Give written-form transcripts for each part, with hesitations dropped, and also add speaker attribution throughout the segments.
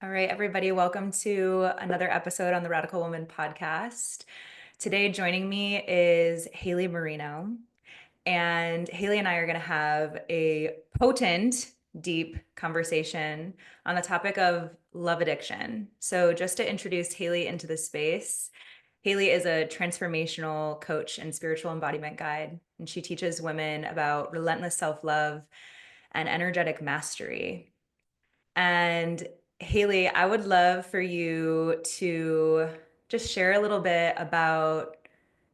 Speaker 1: All right, everybody, welcome to another episode on the Radical Woman podcast. Today, joining me is Hailey Marino, and Hailey and I are going to have a potent, deep conversation on the topic of love addiction. So, just to introduce Hailey into the space, Hailey is a transformational coach and spiritual embodiment guide, and she teaches women about relentless self love and energetic mastery. And Hailey, I would love for you to just share a little bit about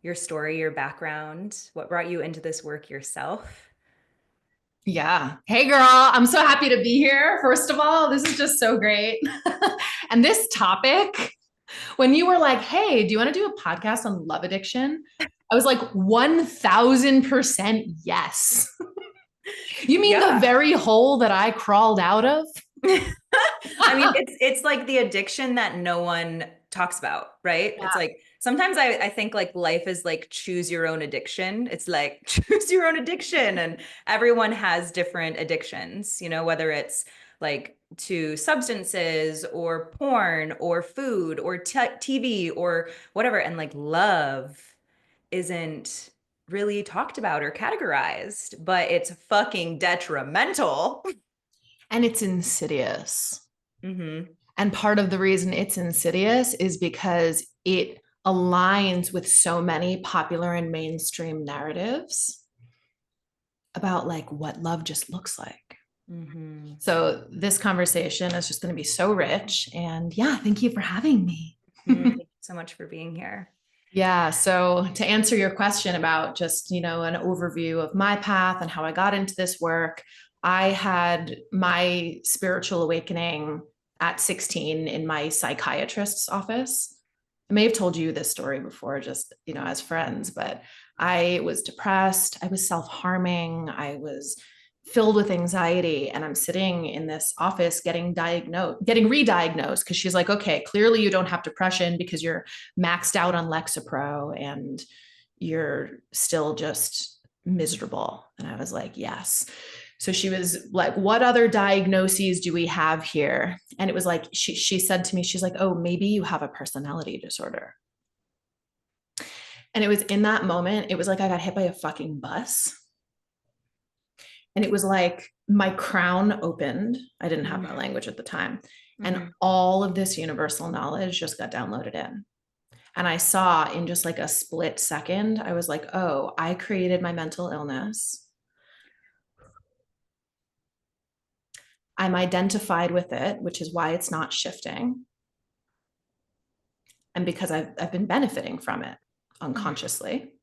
Speaker 1: your story, your background, what brought you into this work yourself.
Speaker 2: Yeah. Hey, girl. I'm so happy to be here. First of all, this is just so great. And this topic, when you were like, hey, do you want to do a podcast on love addiction? I was like, 1000% yes. You mean the
Speaker 1: Yeah.
Speaker 2: very hole that I crawled out of?
Speaker 1: I mean, it's like the addiction that no one talks about, right?
Speaker 2: Yeah.
Speaker 1: It's like sometimes I think like life is like choose your own addiction. It's like choose your own addiction. And everyone has different addictions, whether it's like to substances or porn or food or TV or whatever. And like love isn't really talked about or categorized, but it's fucking detrimental.
Speaker 2: And it's insidious.
Speaker 1: Hmm.
Speaker 2: And part of the reason it's insidious is because it aligns with so many popular and mainstream narratives about like what love just looks like.
Speaker 1: Hmm.
Speaker 2: So this conversation is just going to be so rich. And yeah, thank you for having me.
Speaker 1: Thank you so much for being here.
Speaker 2: Yeah. So to answer your question about just, an overview of my path and how I got into this work, I had my spiritual awakening at 16 in my psychiatrist's office. I may have told you this story before, just, as friends, but I was depressed. I was self-harming. I was filled with anxiety, and I'm sitting in this office getting re-diagnosed because she's like, okay, clearly you don't have depression because you're maxed out on Lexapro and you're still just miserable. And I was like, yes. So she was like, what other diagnoses do we have here? And it was like, she said to me, she's like, oh, maybe you have a personality disorder. And it was in that moment, it was like I got hit by a fucking bus. And it was like my crown opened. I didn't have my language at the time. And
Speaker 1: Hmm.
Speaker 2: all of this universal knowledge just got downloaded in. And I saw in just like a split second, I was like, oh, I created my mental illness. I'm identified with it, which is why it's not shifting. And because I've been benefiting from it unconsciously.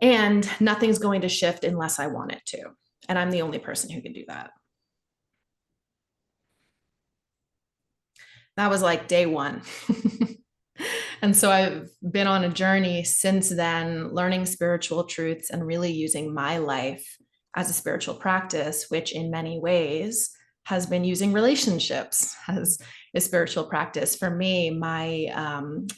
Speaker 2: And nothing's going to shift unless I want it to. And I'm the only person who can do that. That was like day one. And so I've been on a journey since then, learning spiritual truths and really using my life as a spiritual practice, which in many ways has been using relationships as a spiritual practice. For me, my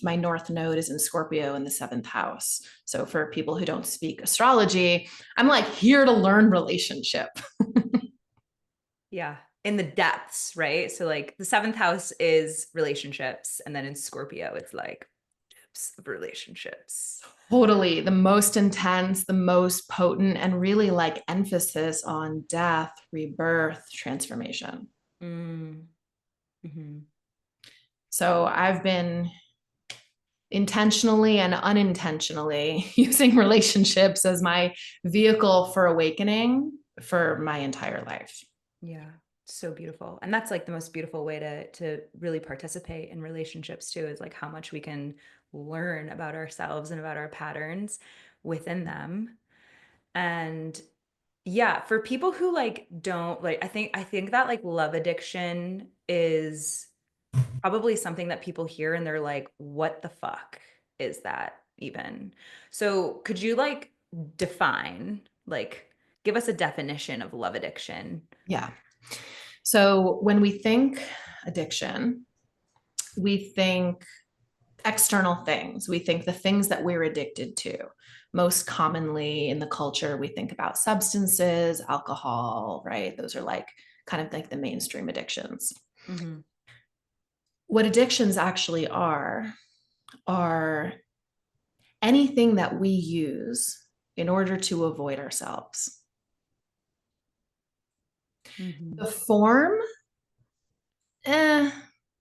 Speaker 2: North Node is in Scorpio in the seventh house. So for people who don't speak astrology, I'm like here to learn relationship.
Speaker 1: Yeah. In the depths, right? So like the seventh house is relationships. And then in Scorpio, it's like depths of relationships.
Speaker 2: Totally. The most intense, the most potent, and really like emphasis on death, rebirth, transformation.
Speaker 1: Mm. Hmm.
Speaker 2: So I've been intentionally and unintentionally using relationships as my vehicle for awakening for my entire life.
Speaker 1: Yeah. So beautiful. And that's like the most beautiful way to really participate in relationships too, is like how much we can learn about ourselves and about our patterns within them. And yeah, for people who like don't like, I think that like love addiction is probably something that people hear and they're like, what the fuck is that even? So could you like define, like, give us a definition of love addiction?
Speaker 2: Yeah. So when we think addiction, we think external things. We think the things that we're addicted to. Most commonly in the culture, we think about substances, alcohol, right? Those are like kind of like the mainstream addictions.
Speaker 1: Mm-hmm.
Speaker 2: What addictions actually are anything that we use in order to avoid ourselves.
Speaker 1: Mm-hmm.
Speaker 2: The form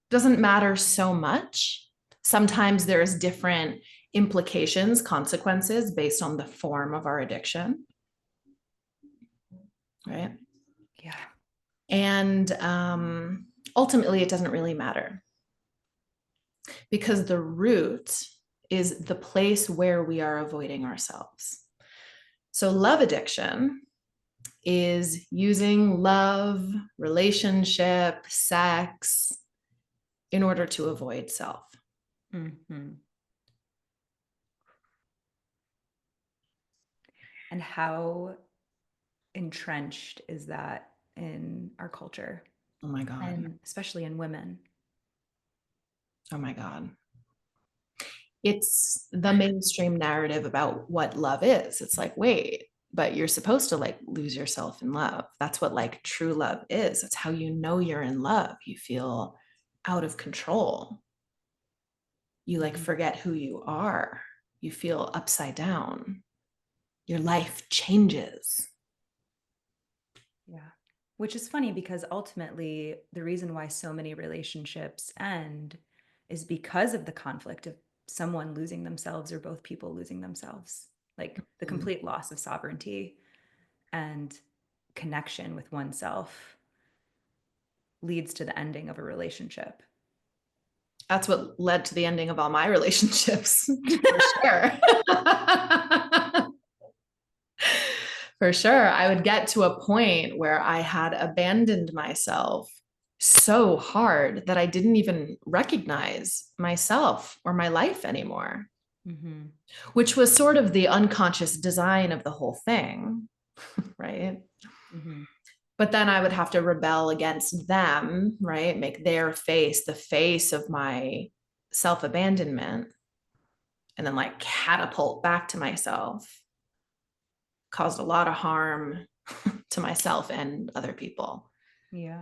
Speaker 2: doesn't matter so much. Sometimes there's different implications, consequences based on the form of our addiction, right?
Speaker 1: Yeah.
Speaker 2: And ultimately, it doesn't really matter because the root is the place where we are avoiding ourselves. So, love addiction is using love, relationship, sex in order to avoid self.
Speaker 1: Mm-hmm. And how entrenched is that in our culture,
Speaker 2: Oh my God.
Speaker 1: and especially in women?
Speaker 2: Oh my God. It's the mainstream narrative about what love is. It's like, wait, but you're supposed to like lose yourself in love. That's what like true love is. It's how you know you're in love. You feel out of control. You like
Speaker 1: Mm-hmm.
Speaker 2: forget who you are. You feel upside down. Your life changes.
Speaker 1: Yeah. Which is funny because ultimately, the reason why so many relationships end is because of the conflict of someone losing themselves or both people losing themselves. Like the
Speaker 2: Mm.
Speaker 1: complete loss of sovereignty and connection with oneself leads to the ending of a relationship.
Speaker 2: That's what led to the ending of all my relationships, for sure. For sure. I would get to a point where I had abandoned myself so hard that I didn't even recognize myself or my life anymore,
Speaker 1: Mm-hmm.
Speaker 2: which was sort of the unconscious design of the whole thing, right?
Speaker 1: Mm-hmm.
Speaker 2: But then I would have to rebel against them, right? Make their face the face of my self abandonment, and then like catapult back to myself. Caused a lot of harm to myself and other people
Speaker 1: Yeah.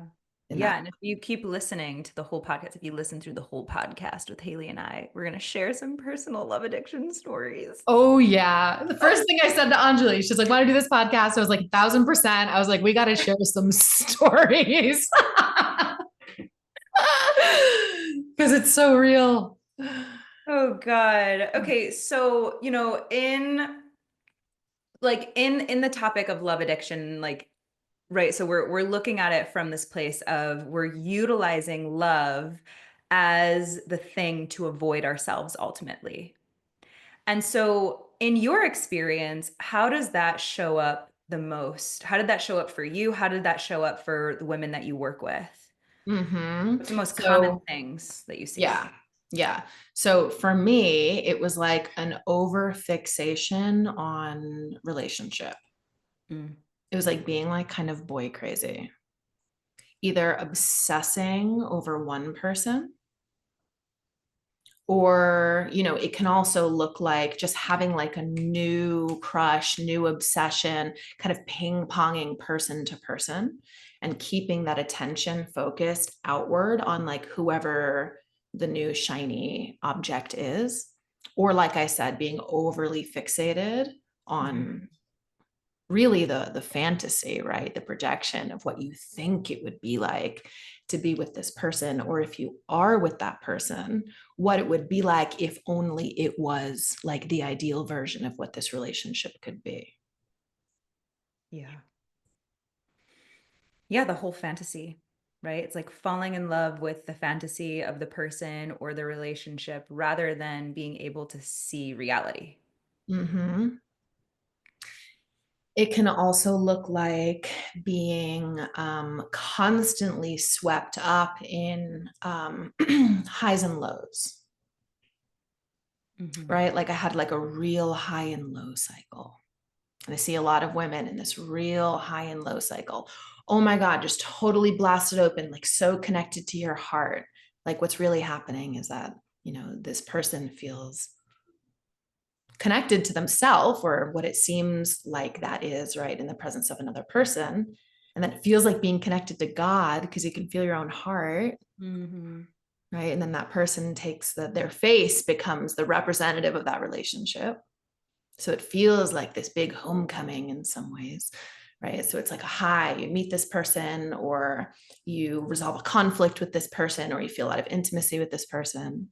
Speaker 2: in
Speaker 1: Yeah.
Speaker 2: that.
Speaker 1: And if you keep listening to the whole podcast, if you listen through the whole podcast with Hailey and I, we're going to share some personal love addiction stories.
Speaker 2: Oh yeah. The first thing I said to Anjali, she's like, want to do this podcast? I was like, 1,000%. I was like, we got to share some stories. Because it's so real.
Speaker 1: Oh God. Okay, so, in the topic of love addiction, like, right, so we're looking at it from this place of we're utilizing love as the thing to avoid ourselves ultimately. And so in your experience, how does that show up the most? How did that show up for you? How did that show up for the women that you work with? What's the most common
Speaker 2: So
Speaker 1: things that you see?
Speaker 2: yeah. Yeah. So for me, it was like an over fixation on relationship.
Speaker 1: Mm.
Speaker 2: It was like being like kind of boy crazy, either obsessing over one person, or it can also look like just having like a new crush, new obsession, kind of ping-ponging person to person and keeping that attention focused outward on like whoever the new shiny object is, or like I said, being overly fixated
Speaker 1: Mhm.
Speaker 2: on really the fantasy, right? The projection of what you think it would be like to be with this person, or if you are with that person, what it would be like if only it was like the ideal version of what this relationship could be.
Speaker 1: Yeah. Yeah, the whole fantasy, right? It's like falling in love with the fantasy of the person or the relationship rather than being able to see reality.
Speaker 2: Mm-hmm. It can also look like being constantly swept up in highs and lows,
Speaker 1: Mhm.
Speaker 2: right? Like I had like a real high and low cycle. And I see a lot of women in this real high and low cycle. Oh my God, just totally blasted open, like so connected to your heart. Like what's really happening is that, this person feels connected to themselves, or what it seems like that is, right, in the presence of another person. And then it feels like being connected to God because you can feel your own heart.
Speaker 1: Mm-hmm.
Speaker 2: Right. And then that person takes their face becomes the representative of that relationship. So it feels like this big homecoming in some ways, right? So it's like a high, you meet this person, or you resolve a conflict with this person, or you feel a lot of intimacy with this person,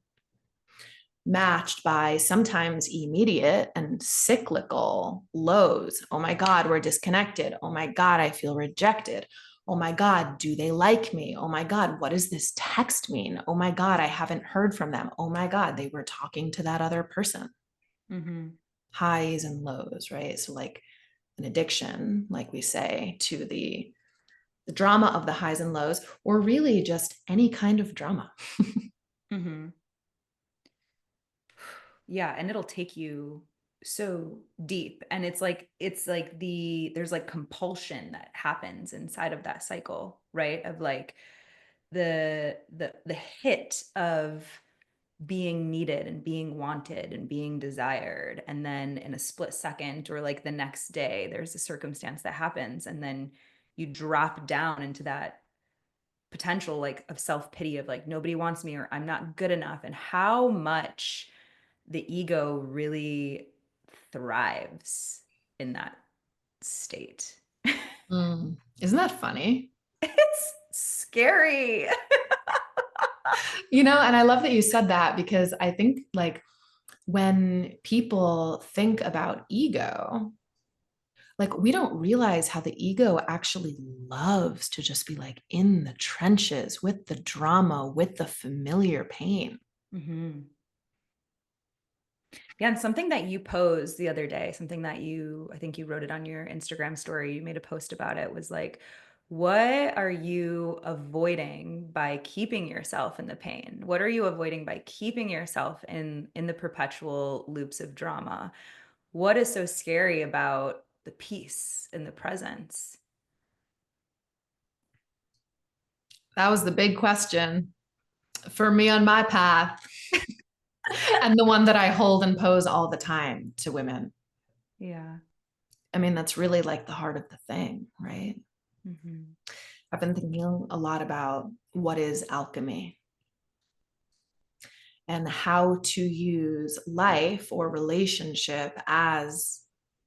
Speaker 2: matched by sometimes immediate and cyclical lows. Oh my God, we're disconnected. Oh my God, I feel rejected. Oh my God, do they like me? Oh my God, what does this text mean? Oh my God, I haven't heard from them. Oh my God, they were talking to that other person.
Speaker 1: Mm-hmm.
Speaker 2: Highs and lows, right? So like an addiction, like we say, to the drama of the highs and lows, or really just any kind of drama.
Speaker 1: Mm-hmm. Yeah, and it'll take you so deep. And it's like there's like compulsion that happens inside of that cycle, right? Of like the hit of being needed and being wanted and being desired. And then in a split second or like the next day, there's a circumstance that happens. And then you drop down into that potential like of self-pity of like nobody wants me or I'm not good enough. And how much the ego really thrives in that state.
Speaker 2: Isn't that funny?
Speaker 1: It's scary.
Speaker 2: And I love that you said that because I think like when people think about ego, like we don't realize how the ego actually loves to just be like in the trenches with the drama, with the familiar pain.
Speaker 1: Mm-hmm. Yeah, and something that you posed the other day, something that I think you wrote it on your Instagram story, you made a post about it, was like, what are you avoiding by keeping yourself in the pain? What are you avoiding by keeping yourself in the perpetual loops of drama? What is so scary about the peace and the presence?
Speaker 2: That was the big question for me on my path, and the one that I hold and pose all the time to women.
Speaker 1: Yeah.
Speaker 2: I mean, that's really like the heart of the thing, right?
Speaker 1: Mm-hmm.
Speaker 2: I've been thinking a lot about what is alchemy and how to use life or relationship as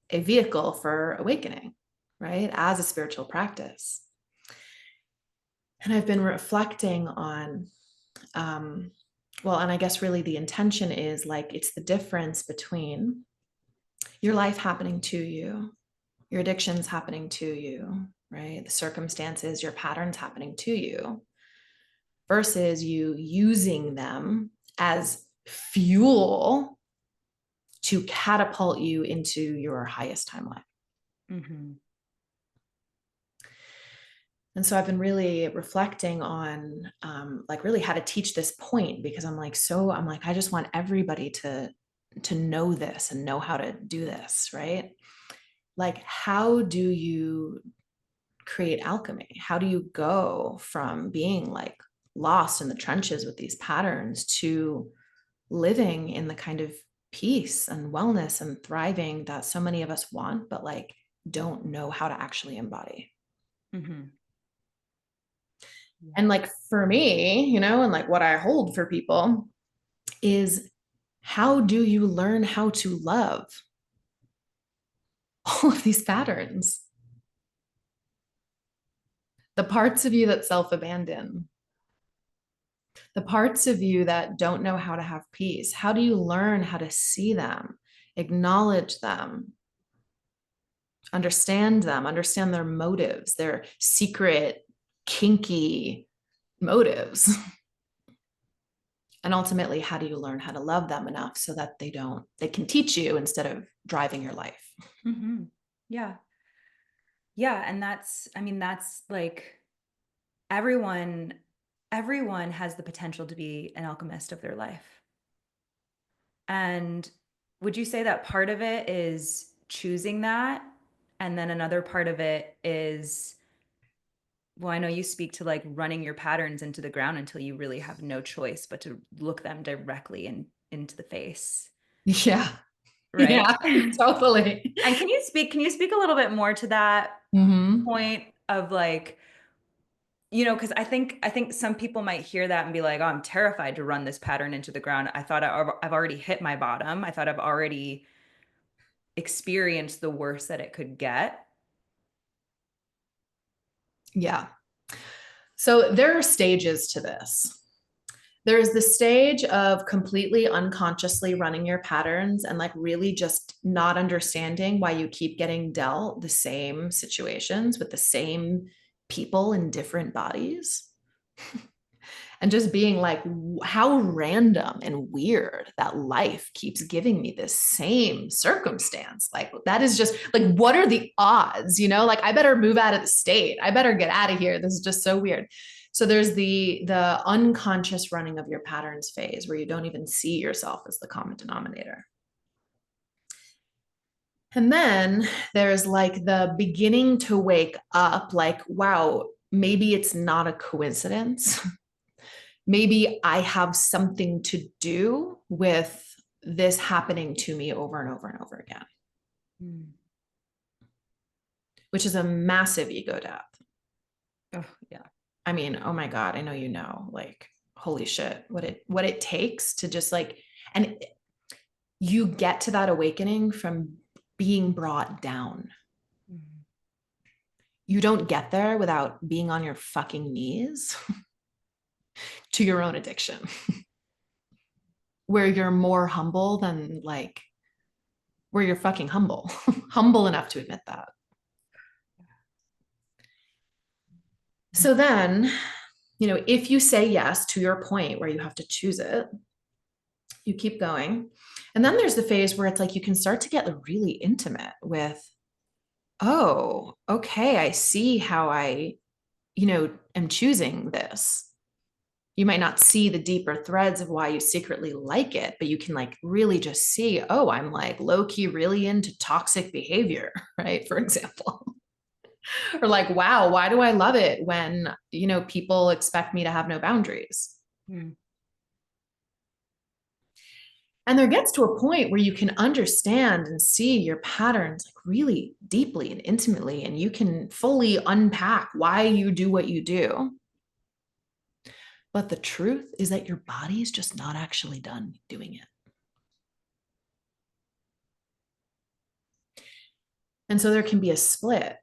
Speaker 2: a vehicle for awakening, right? As a spiritual practice. And I've been reflecting on, and I guess really the intention is like it's the difference between your life happening to you, your addictions happening to you, right? The circumstances, your patterns happening to you, versus you using them as fuel to catapult you into your highest timeline.
Speaker 1: Mm-hmm.
Speaker 2: And so I've been really reflecting on like really how to teach this point, because I'm like, I just want everybody to know this and know how to do this, right? Like, how do you create alchemy? How do you go from being like lost in the trenches with these patterns to living in the kind of peace and wellness and thriving that so many of us want, but like don't know how to actually embody?
Speaker 1: Mm-hmm.
Speaker 2: And like for me, and like what I hold for people is, how do you learn how to love all of these patterns? The parts of you that self-abandon, the parts of you that don't know how to have peace. How do you learn how to see them, acknowledge them, understand them, understand their motives, their secret, kinky motives? And ultimately, how do you learn how to love them enough so that they can teach you instead of driving your life?
Speaker 1: Mm-hmm. Yeah. Yeah. And that's like everyone, everyone has the potential to be an alchemist of their life. And would you say that part of it is choosing that? And then another part of it is, well, I know you speak to like running your patterns into the ground until you really have no choice but to look them directly into the face,
Speaker 2: Yeah.
Speaker 1: right?
Speaker 2: Yeah, totally.
Speaker 1: And can you speak a little bit more to that
Speaker 2: Mm-hmm.
Speaker 1: point of like, because I think some people might hear that and be like, "Oh, I'm terrified to run this pattern into the ground. I thought I've already hit my bottom. I thought I've already experienced the worst that it could get."
Speaker 2: Yeah. So there are stages to this. There's the stage of completely unconsciously running your patterns and like really just not understanding why you keep getting dealt the same situations with the same people in different bodies. And just being like, how random and weird that life keeps giving me this same circumstance. Like, that is just like, what are the odds? Like, I better move out of the state. I better get out of here. This is just so weird. So there's the unconscious running of your patterns phase where you don't even see yourself as the common denominator. And then there's like the beginning to wake up, like, wow, maybe it's not a coincidence. Maybe I have something to do with this happening to me over and over and over again, which is a massive ego death.
Speaker 1: Oh, yeah.
Speaker 2: I mean, oh my God, I know, like, holy shit, what it takes to just like, and you get to that awakening from being brought down. You don't get there without being on your fucking knees to your own addiction, where you're more humble than like, where you're fucking humble, humble enough to admit that. So then, if you say yes to your point where you have to choose it, you keep going. And then there's the phase where it's like you can start to get really intimate with, oh, okay, I see how I, am choosing this. You might not see the deeper threads of why you secretly like it, but you can like really just see, oh, I'm like low key really into toxic behavior, right? For example. Or like, wow, why do I love it when, people expect me to have no boundaries? And there gets to a point where you can understand and see your patterns like really deeply and intimately, and you can fully unpack why you do what you do. But the truth is that your body is just not actually done doing it. And so there can be a split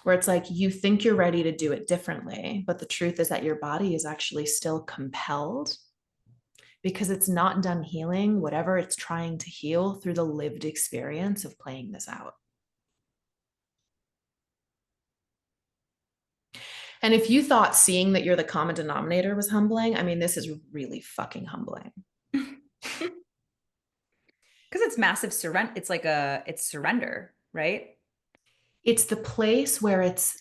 Speaker 2: where it's like you think you're ready to do it differently, but the truth is that your body is actually still compelled because it's not done healing whatever it's trying to heal through the lived experience of playing this out. And if you thought seeing that you're the common denominator was humbling, I mean, this is really fucking humbling.
Speaker 1: Because it's massive surrender. It's surrender, right?
Speaker 2: It's the place where it's,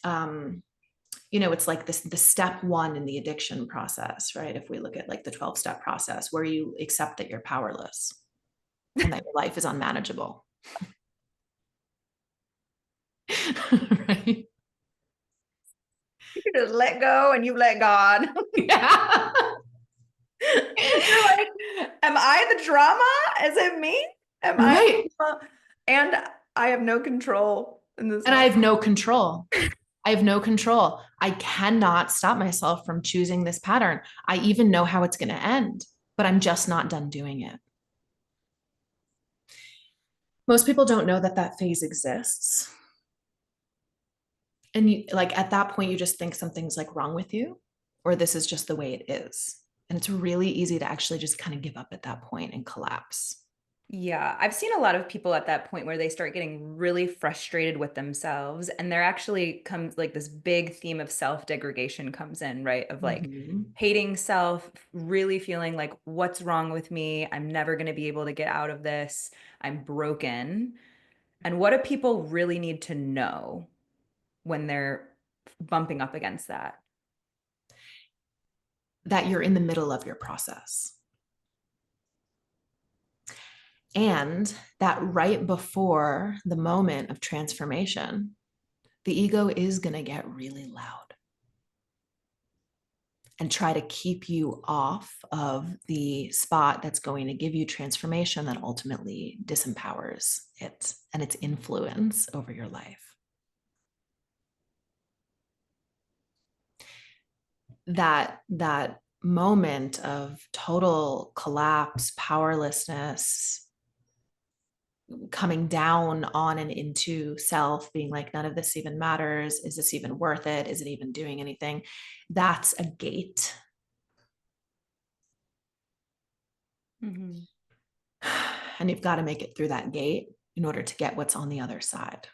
Speaker 2: it's like this, the step one in the addiction process, right? If we look at like the 12-step process where you accept that you're powerless and that your life is unmanageable. Right?
Speaker 1: You just let go and you let God.
Speaker 2: Yeah.
Speaker 1: You're like, am I the drama? Is it me? Am I
Speaker 2: Right.
Speaker 1: And I have no control in this
Speaker 2: And I
Speaker 1: moment.
Speaker 2: have no control. I have no control. I cannot stop myself from choosing this pattern. I even know how it's going to end, but I'm just not done doing it. Most people don't know that that phase exists. And like at that point, you just think something's like wrong with you, or this is just the way it is. And it's really easy to actually just kind of give up at that point and collapse.
Speaker 1: Yeah, I've seen a lot of people at that point where they start getting really frustrated with themselves, and there actually comes like this big theme of self-degradation comes in, right? Of like
Speaker 2: Mm-hmm.
Speaker 1: hating self, really feeling like, what's wrong with me? I'm never going to be able to get out of this. I'm broken. And what do people really need to know when they're bumping up against that?
Speaker 2: That you're in the middle of your process. And that right before the moment of transformation, the ego is going to get really loud and try to keep you off of the spot that's going to give you transformation that ultimately disempowers it and its influence over your life. that moment of total collapse, powerlessness, coming down on and into self, being like, none of this even matters. Is this even worth it? Is it even doing anything? That's a gate.
Speaker 1: Mm-hmm.
Speaker 2: And you've got to make it through that gate in order to get what's on the other side.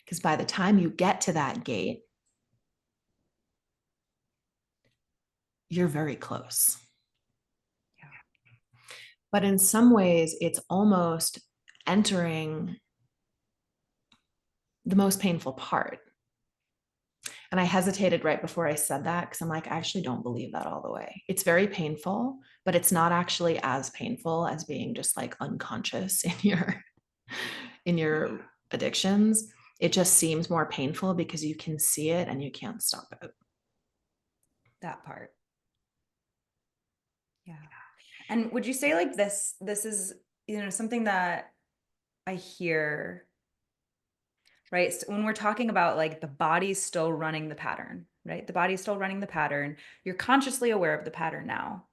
Speaker 2: Because by the time you get to that gate, you're very close.
Speaker 1: Yeah.
Speaker 2: But in some ways, it's almost entering the most painful part. And I hesitated right before I said that because I'm like, I actually don't believe that all the way. It's very painful, but it's not actually as painful as being just like unconscious in your addictions. It just seems more painful because you can see it and you can't stop it.
Speaker 1: That part. Yeah. And would you say like this is, something that I hear, right? So when we're talking about like the body's still running the pattern, right? The body's still running the pattern. You're consciously aware of the pattern now.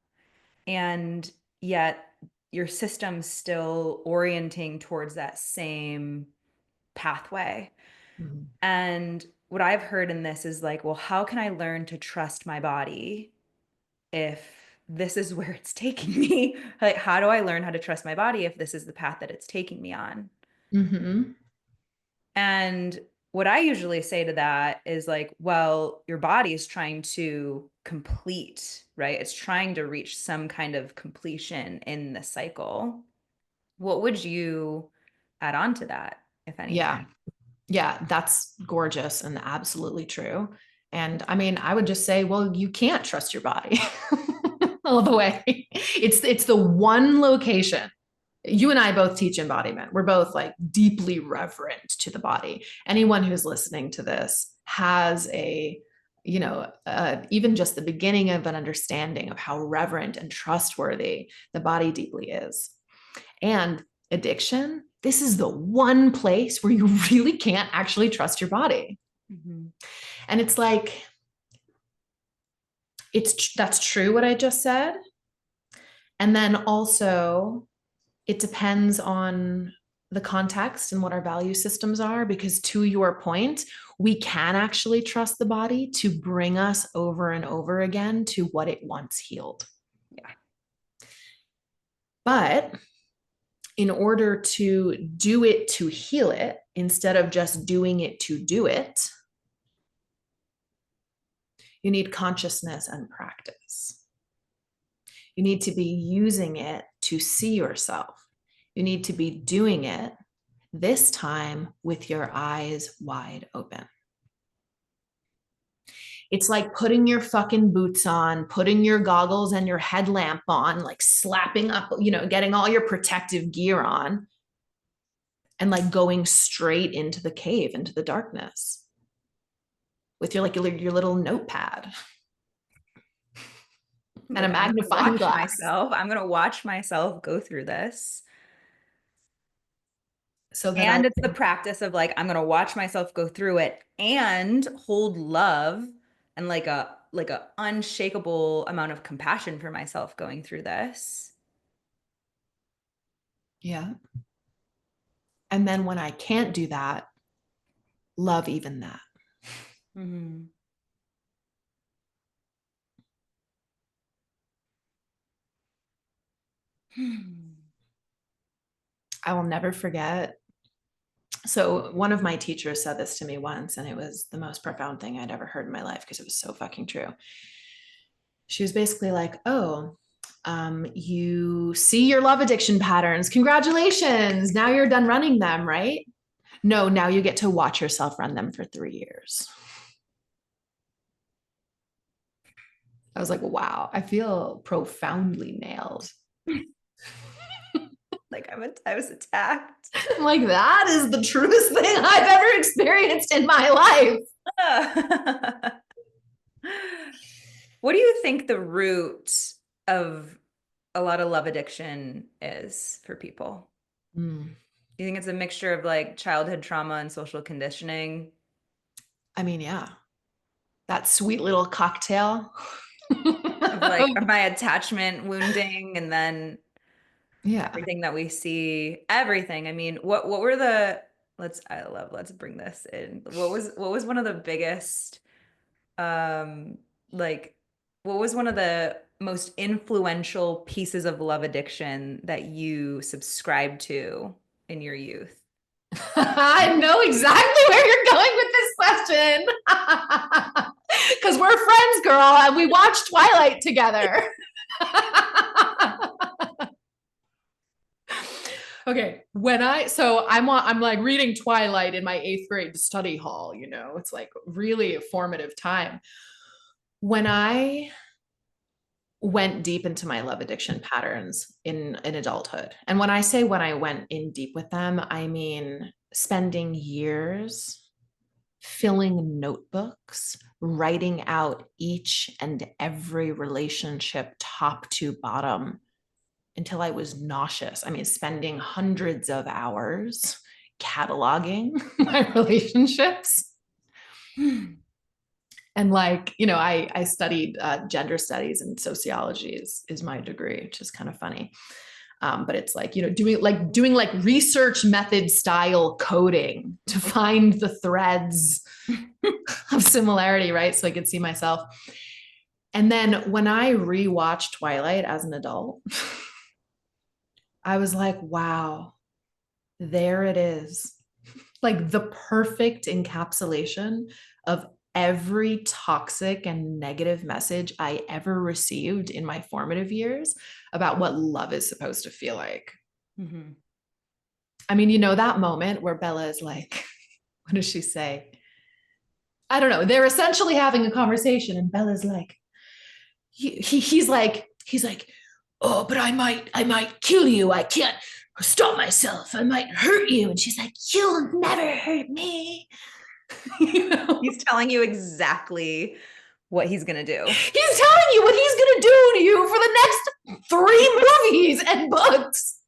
Speaker 1: And yet your system's still orienting towards that same pathway.
Speaker 2: Mhm.
Speaker 1: And what I've heard in this is like, well, how can I learn to trust my body if this is where it's taking me? Like, how do I learn how to trust my body if this is the path that it's taking me on?
Speaker 2: Mm-hmm.
Speaker 1: And what I usually say to that is like, well, your body is trying to complete, right? It's trying to reach some kind of completion in the cycle. What would you add on to that, if
Speaker 2: Yeah.
Speaker 1: anything?
Speaker 2: Yeah, that's gorgeous and absolutely true. And I mean, I would just say, well, you can't trust your body all the way. It's the one location. You and I both teach embodiment. We're both like deeply reverent to the body. Anyone who's listening to this has even just the beginning of an understanding of how reverent and trustworthy the body deeply is. And addiction, this is the one place where you really can't actually trust your body.
Speaker 1: Mm-hmm.
Speaker 2: And it's like, that's true what I just said. And then also, it depends on the context and what our value systems are, because to your point, we can actually trust the body to bring us over and over again to what it once healed.
Speaker 1: Yeah.
Speaker 2: But in order to do it to heal it, instead of just doing it to do it, you need consciousness and practice. You need to be using it to see yourself. You need to be doing it this time with your eyes wide open. It's like putting your fucking boots on, putting your goggles and your headlamp on, like slapping up, getting all your protective gear on and like going straight into the cave, into the darkness with your little notepad and a
Speaker 1: Like, I'm gonna
Speaker 2: magnifying
Speaker 1: watch
Speaker 2: glass.
Speaker 1: myself. I'm gonna watch myself go through this.
Speaker 2: So that I
Speaker 1: And it's the
Speaker 2: can,
Speaker 1: practice of like, I'm gonna watch myself go through it and hold love and like a unshakable amount of compassion for myself going through this.
Speaker 2: yeah. And then when I can't do that, love even that.
Speaker 1: Mm-hmm.
Speaker 2: I will never forget. So one of my teachers said this to me once, and it was the most profound thing I'd ever heard in my life because it was so fucking true. She was basically like, oh, you see your love addiction patterns. Congratulations. Now you're done running them, right? No, now you get to watch yourself run them for 3 years. I was like, wow, I feel profoundly nailed.
Speaker 1: Like I was attacked.
Speaker 2: I'm like, that is the truest thing I've ever experienced in my life.
Speaker 1: What do you think the root of a lot of love addiction is for people?
Speaker 2: Mm.
Speaker 1: Do you think it's a mixture of like childhood trauma and social conditioning?
Speaker 2: I mean, yeah, that sweet little cocktail.
Speaker 1: of like my attachment wounding and then
Speaker 2: Yeah.
Speaker 1: everything that we see, everything. I mean, what were the let's bring this in. What was one of the biggest um like what was one of the most influential pieces of love addiction that you subscribed to in your youth?
Speaker 2: I know exactly where you're going with this question. Because we're friends, girl, and we watched Twilight together. Okay, I'm like reading Twilight in my 8th grade study hall, it's like really a formative time. When I went deep into my love addiction patterns in adulthood. And when I say when I went in deep with them, I mean spending years filling notebooks, writing out each and every relationship top to bottom until I was nauseous. I mean, spending hundreds of hours cataloging my relationships. And like, I studied gender studies, and sociology is my degree, which is kind of funny. But it's like, doing like research method style coding to find the threads of similarity, right? So I could see myself. And then when I rewatched Twilight as an adult, I was like, wow, there it is. Like the perfect encapsulation of every toxic and negative message I ever received in my formative years about what love is supposed to feel like.
Speaker 1: Mm-hmm.
Speaker 2: I mean, that moment where Bella is like, what does she say? I don't know. They're essentially having a conversation, and Bella's like, he's like, oh, but I might kill you. I can't stop myself. I might hurt you. And she's like, you'll never hurt me.
Speaker 1: He's telling you exactly what he's gonna do.
Speaker 2: He's telling you what he's gonna do to you for the next 3 movies and books.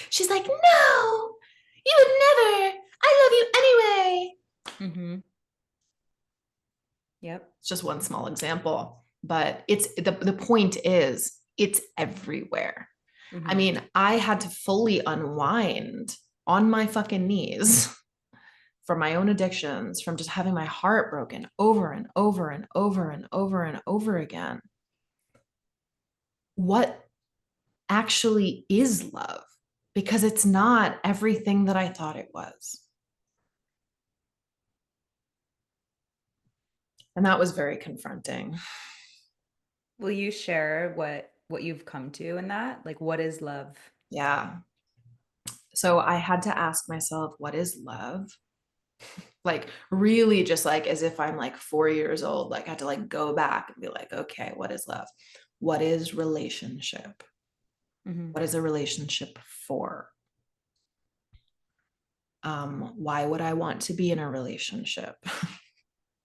Speaker 2: She's like, no, you would never. I love you anyway.
Speaker 1: Mm-hmm. Yep.
Speaker 2: It's just one small example, but it's the point is it's everywhere.
Speaker 1: Mm-hmm.
Speaker 2: I mean, I had to fully unwind on my fucking knees from my own addictions, from just having my heart broken over and over and over and over and over again. What actually is love? Because it's not everything that I thought it was. And that was very confronting.
Speaker 1: Will you share what you've come to in that? Like, what is love?
Speaker 2: Yeah. So I had to ask myself, what is love? Like really just like as if I'm like 4 years old, like I had to like go back and be like, okay, what is love? What is relationship?
Speaker 1: Mm-hmm.
Speaker 2: What is a relationship for? Why would I want to be in a relationship?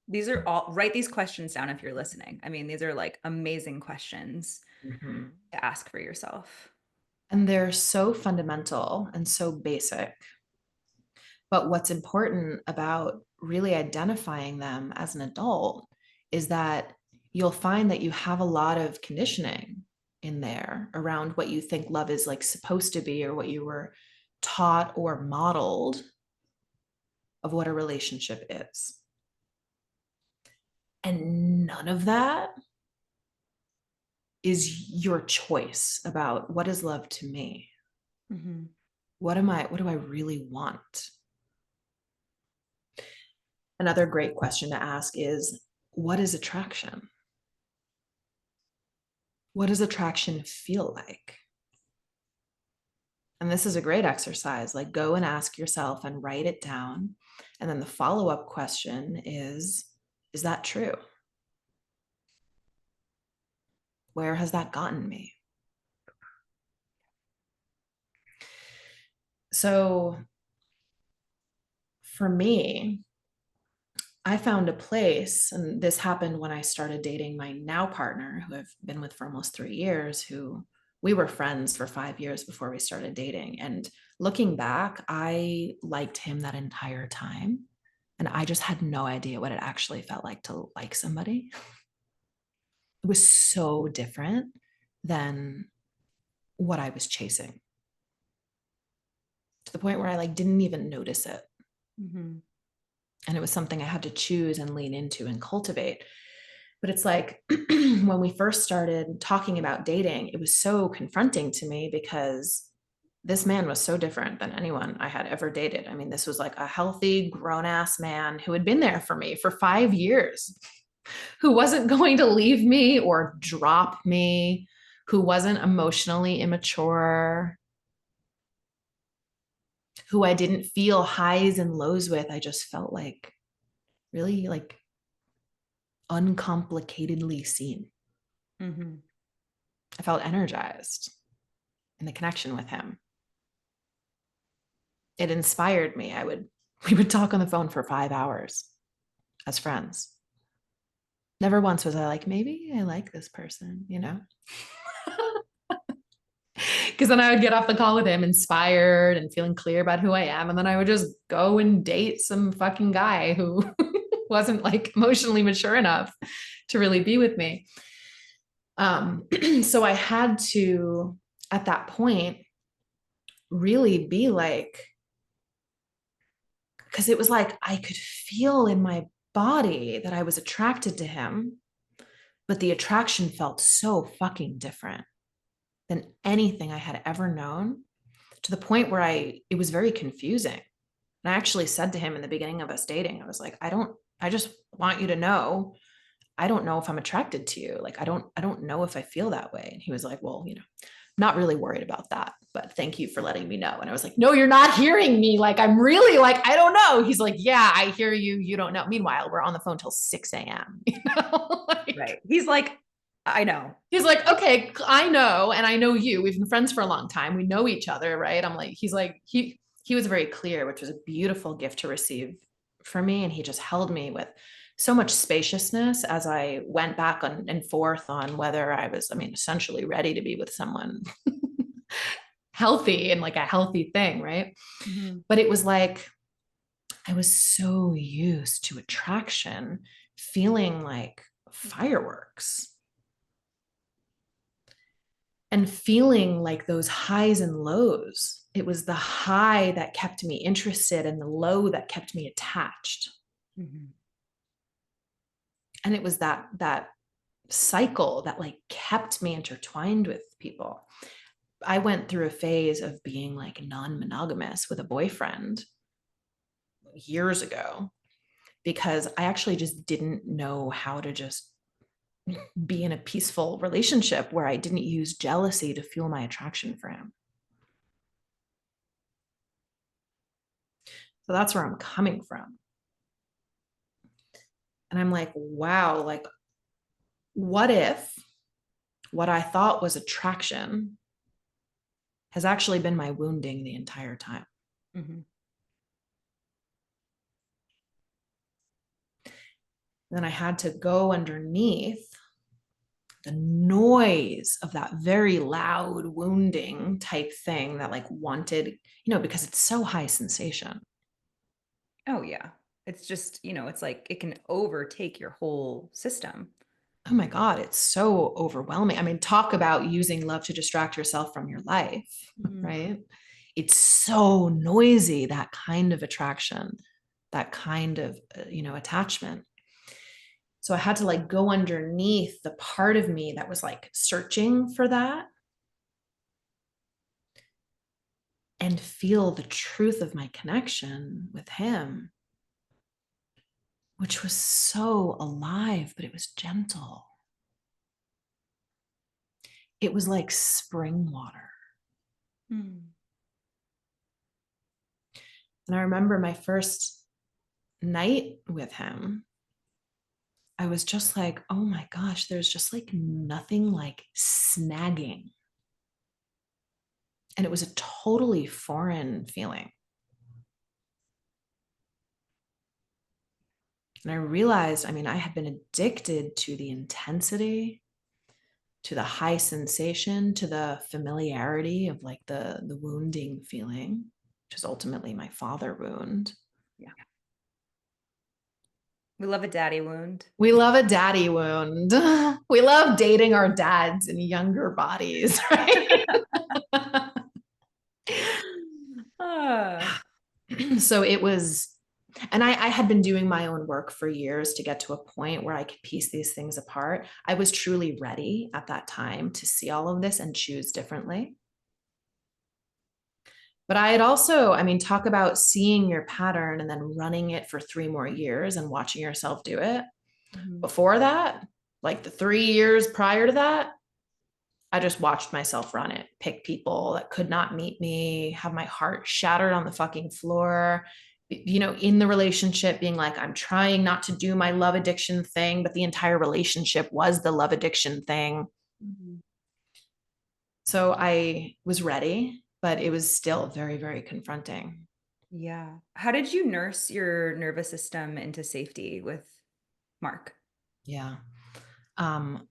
Speaker 1: These are all, write these questions down if you're listening. I mean, these are like amazing questions
Speaker 2: Mm-hmm.
Speaker 1: to ask for yourself.
Speaker 2: And they're so fundamental and so basic. But what's important about really identifying them as an adult is that you'll find that you have a lot of conditioning in there around what you think love is like supposed to be, or what you were taught or modeled of what a relationship is. And none of that is your choice about what is love to me.
Speaker 1: Mm-hmm.
Speaker 2: What do I really want? Another great question to ask is, what is attraction? What does attraction feel like? And this is a great exercise. Like, go and ask yourself and write it down. And then the follow-up question is that true? Where has that gotten me? So for me, I found a place, and this happened when I started dating my now partner, who I've been with for almost 3 years, who we were friends for 5 years before we started dating. And looking back, I liked him that entire time. And I just had no idea what it actually felt like to like somebody. It was so different than what I was chasing, to the point where I like didn't even notice it.
Speaker 1: Mm-hmm.
Speaker 2: And it was something I had to choose and lean into and cultivate. But it's like when we first started talking about dating, it was so confronting to me because this man was so different than anyone I had ever dated. I mean, this was like a healthy, grown ass man who had been there for me for 5 years, who wasn't going to leave me or drop me, who wasn't emotionally immature, who I didn't feel highs and lows with. I just felt like really like uncomplicatedly seen.
Speaker 1: Mm-hmm.
Speaker 2: I felt energized in the connection with him. It inspired me. We would talk on the phone for 5 hours as friends. Never once was I like, maybe I like this person, you know? Because then I would get off the call with him inspired and feeling clear about who I am. And then I would just go and date some fucking guy who wasn't like emotionally mature enough to really be with me. So I had to, at that point, really be like, because it was like I could feel in my body that I was attracted to him, but the attraction felt so fucking different than anything I had ever known, to the point where it was very confusing. And I actually said to him in the beginning of us dating, I was like, I just want you to know, I don't know if I'm attracted to you. Like, I don't know if I feel that way. And he was like, well, you know, not really worried about that, but thank you for letting me know. And I was like, no, you're not hearing me. Like, I'm really like, I don't know. He's like, yeah, I hear you. You don't know. Meanwhile, we're on the phone till 6 a.m. You know?
Speaker 1: Right. He's like, I know.
Speaker 2: He's like, okay, I know, and I know you. We've been friends for a long time. We know each other, right? I'm like, he was very clear, which was a beautiful gift to receive for me. And he just held me with so much spaciousness as I went back and forth on whether I was, I mean, essentially ready to be with someone healthy and like a healthy thing, right?
Speaker 1: Mm-hmm.
Speaker 2: But it was like I was so used to attraction, feeling like fireworks and feeling like those highs and lows. It was the high that kept me interested and the low that kept me attached.
Speaker 1: Mm-hmm.
Speaker 2: And it was that cycle that like kept me intertwined with people. I went through a phase of being like non-monogamous with a boyfriend years ago because I actually just didn't know how to just be in a peaceful relationship where I didn't use jealousy to fuel my attraction for him. So that's where I'm coming from. And I'm like, wow, like, what if what I thought was attraction has actually been my wounding the entire time?
Speaker 1: Mm-hmm.
Speaker 2: Then I had to go underneath the noise of that very loud wounding type thing that like wanted, you know, because it's so high sensation.
Speaker 1: Oh, yeah. It's just, it's like it can overtake your whole system.
Speaker 2: Oh my God, it's so overwhelming. I mean, talk about using love to distract yourself from your life,
Speaker 1: Mm-hmm.
Speaker 2: right? It's so noisy, that kind of attraction, that kind of, attachment. So I had to like go underneath the part of me that was like searching for that and feel the truth of my connection with him, which was so alive, but it was gentle. It was like spring water.
Speaker 1: Mm-hmm.
Speaker 2: And I remember my first night with him, I was just like, oh my gosh, there's just like nothing like snagging. And it was a totally foreign feeling. And I realized, I mean, I had been addicted to the intensity, to the high sensation, to the familiarity of like the wounding feeling, which is ultimately my father wound.
Speaker 1: Yeah. We love a daddy wound.
Speaker 2: We love a daddy wound. We love dating our dads in younger bodies, right?
Speaker 1: Ah.
Speaker 2: So it was, and I had been doing my own work for years to get to a point where I could piece these things apart. I was truly ready at that time to see all of this and choose differently. But I had also, I mean, talk about seeing your pattern and then running it for 3 more years and watching yourself do it.
Speaker 1: Mhm.
Speaker 2: Before that, like the 3 years prior to that, I just watched myself run it, pick people that could not meet me, have my heart shattered on the fucking floor, in the relationship, being like, I'm trying not to do my love addiction thing, but the entire relationship was the love addiction thing.
Speaker 1: Mhm.
Speaker 2: So I was ready, but it was still very, very confronting.
Speaker 1: Yeah. How did you nurse your nervous system into safety with Mark?
Speaker 2: Yeah. Um,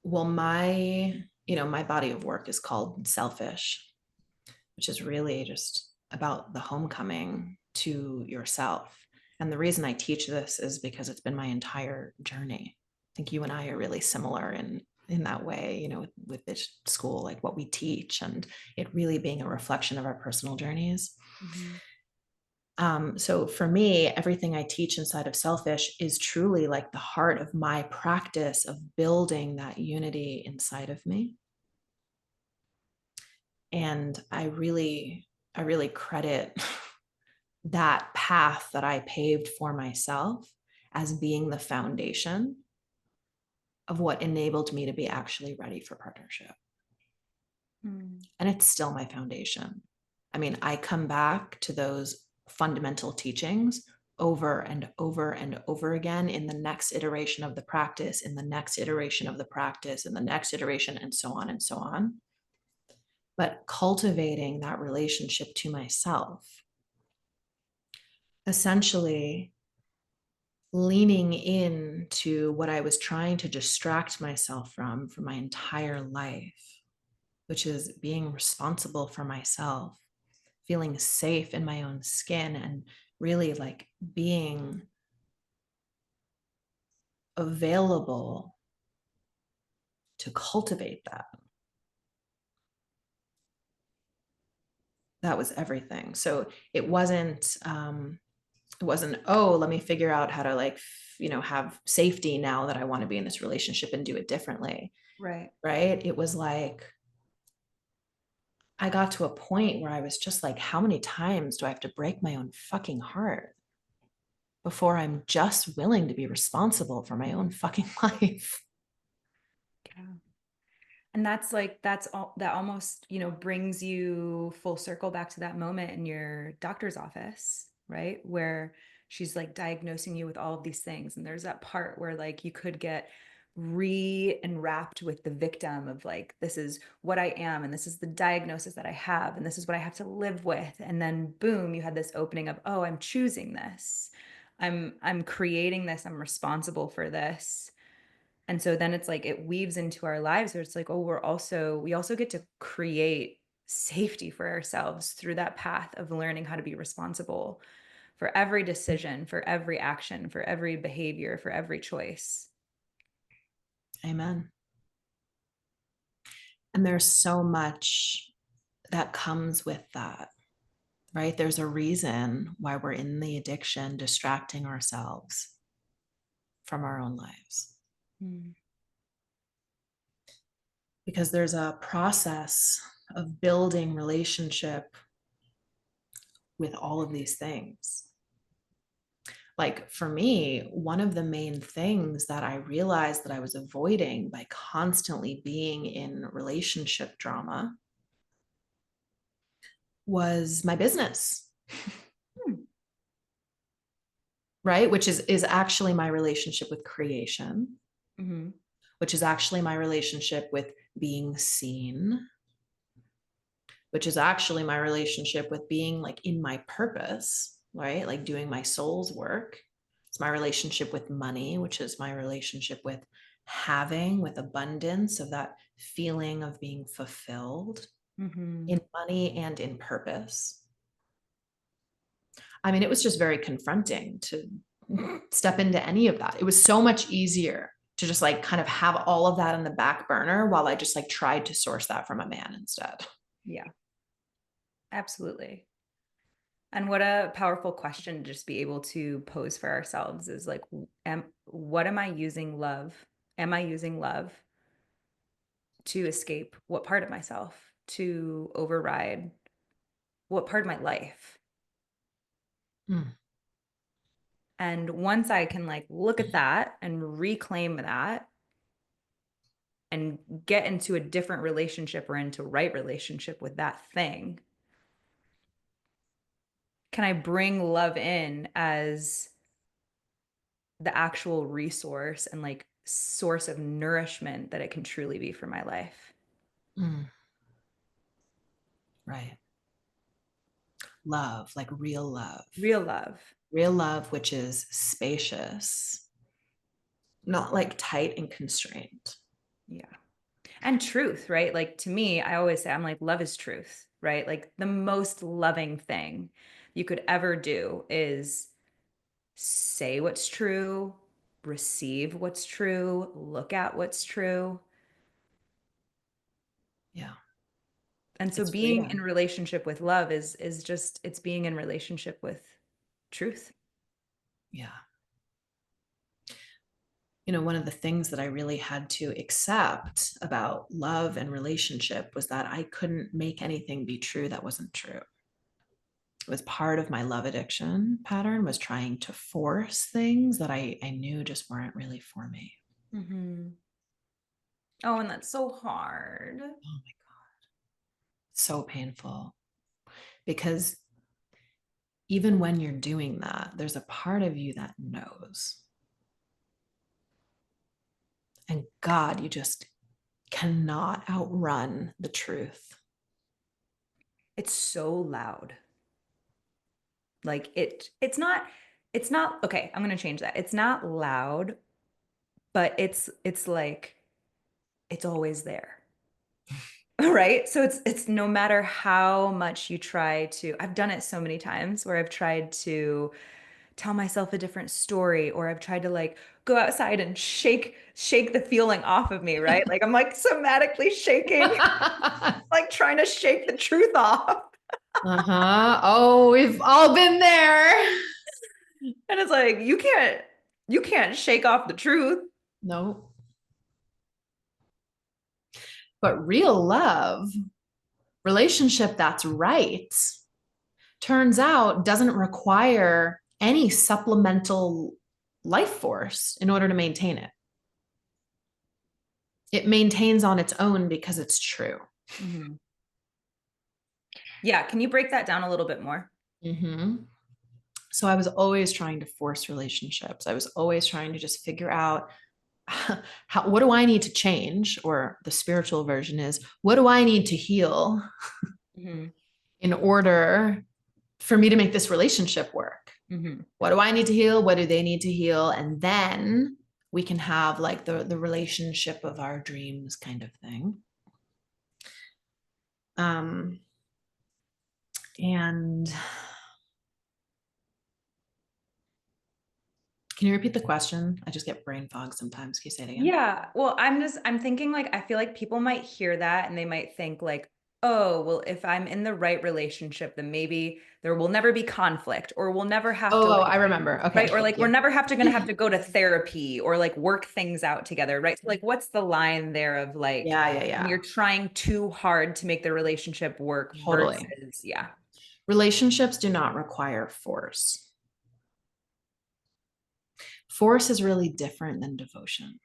Speaker 2: well, my body of work is called Selfish, which is really just about the homecoming to yourself. And the reason I teach this is because it's been my entire journey. I think you and I are really similar in that way, with this school, like what we teach, and it really being a reflection of our personal journeys.
Speaker 1: Mhm.
Speaker 2: So for me, everything I teach inside of Selfish is truly like the heart of my practice of building that unity inside of me. And I really credit that path that I paved for myself as being the foundation of what enabled me to be actually ready for partnership.
Speaker 1: Mm.
Speaker 2: And it's still my foundation. I mean, I come back to those fundamental teachings over and over and over again in the next iteration of the practice, in the next iteration of the practice, in the next iteration, and so on and so on. But cultivating that relationship to myself, essentially leaning into what I was trying to distract myself from for my entire life, which is being responsible for myself, feeling safe in my own skin, and really like being available to cultivate that. That was everything. So it wasn't, oh, let me figure out how to have safety now that I want to be in this relationship and do it differently.
Speaker 1: Right.
Speaker 2: Right. It was like I got to a point where I was just like, how many times do I have to break my own fucking heart before I'm just willing to be responsible for my own fucking life?
Speaker 1: Yeah. And that's like, that's all that almost, brings you full circle back to that moment in your doctor's office, right? Where she's like diagnosing you with all of these things. And there's that part where like you could get re-enwrapped with the victim of like, this is what I am, and this is the diagnosis that I have, and this is what I have to live with. And then boom, you had this opening of, oh, I'm choosing this. I'm creating this, I'm responsible for this. And so then it's like it weaves into our lives where it's like, oh, we also get to create safety for ourselves through that path of learning how to be responsible for every decision, for every action, for every behavior, for every choice.
Speaker 2: Amen. And there's so much that comes with that, right? There's a reason why we're in the addiction, distracting ourselves from our own lives,
Speaker 1: Mm.
Speaker 2: because there's a process of building relationship with all of these things. Like for me, one of the main things that I realized that I was avoiding by constantly being in relationship drama was my business,
Speaker 1: Hmm.
Speaker 2: right? Which is actually my relationship with creation,
Speaker 1: Mhm.
Speaker 2: which is actually my relationship with being seen, which is actually my relationship with being like in my purpose, right? Like doing my soul's work. It's my relationship with money, which is my relationship with having, with abundance, of that feeling of being fulfilled
Speaker 1: Mhm.
Speaker 2: in money and in purpose. I mean, it was just very confronting to step into any of that. It was so much easier to just like kind of have all of that in the back burner while I just like tried to source that from a man instead.
Speaker 1: Yeah, absolutely. And what a powerful question to just be able to pose for ourselves is like, what am I using love? Am I using love to escape what part of myself, to override what part of my life?
Speaker 2: Mm.
Speaker 1: And once I can like look at that and reclaim that and get into a different relationship or into right relationship with that thing, can I bring love in as the actual resource and like source of nourishment that it can truly be for my life?
Speaker 2: Mm. Right. Love, like
Speaker 1: Real love.
Speaker 2: real love, which is spacious, not like tight and constrained.
Speaker 1: Yeah. And truth, right? Like to me, I always say, I'm like, love is truth, right? Like the most loving thing you could ever do is say what's true, receive what's true, look at what's true.
Speaker 2: Yeah.
Speaker 1: And so
Speaker 2: It's
Speaker 1: being in
Speaker 2: freedom.
Speaker 1: relationship with love is just it's being in relationship with truth.
Speaker 2: Yeah. You know, one of the things that I really had to accept about love and relationship was that I couldn't make anything be true that wasn't true. It was part of my love addiction pattern, was trying to force things that I knew just weren't really for me.
Speaker 1: Mm-hmm. Oh, and that's so hard.
Speaker 2: Oh my God. So painful. Because even when you're doing that, there's a part of you that knows. And God, you just cannot outrun the truth.
Speaker 1: It's so loud. Like it's not okay, I'm going to change that. It's not loud, but it's like it's always there. Right? So it's no matter how much you try to, I've done it so many times where I've tried to tell myself a different story or I've tried to like go outside and shake the feeling off of me, right? Like I'm like somatically shaking, like trying to shake the truth off.
Speaker 2: Uh-huh. Oh, we've all been there.
Speaker 1: And it's like you can't shake off the truth.
Speaker 2: No. But real love, relationship that's right, turns out doesn't require any supplemental life force in order to maintain it. It maintains on its own because it's true.
Speaker 1: Mm-hmm. Yeah, can you break that down a little bit more?
Speaker 2: Mm-hmm. So I was always trying to force relationships. I was always trying to just figure out what do I need to change? Or the spiritual version is, what do I need to heal
Speaker 1: Mm-hmm.
Speaker 2: in order for me to make this relationship work?
Speaker 1: Mm-hmm.
Speaker 2: What do I need to heal? What do they need to heal? And then we can have like the relationship of our dreams kind of thing. Um, and can you repeat the question? I just get brain fog sometimes. Can you say it again?
Speaker 1: Yeah. Well, I'm thinking like I feel like people might hear that and they might think like, "Oh, well, if I'm in the right relationship, then maybe there will never be conflict or we'll never have to
Speaker 2: Oh,
Speaker 1: like,
Speaker 2: I remember. Okay,
Speaker 1: right? Or
Speaker 2: thank
Speaker 1: like we're
Speaker 2: you.
Speaker 1: never gonna have to go to therapy or like work things out together, right? So like what's the line there of like
Speaker 2: Yeah, yeah,
Speaker 1: when
Speaker 2: yeah.
Speaker 1: you're trying too hard to make the relationship work
Speaker 2: Totally.
Speaker 1: versus yeah.
Speaker 2: Relationships do not require force. Force is really different than devotion.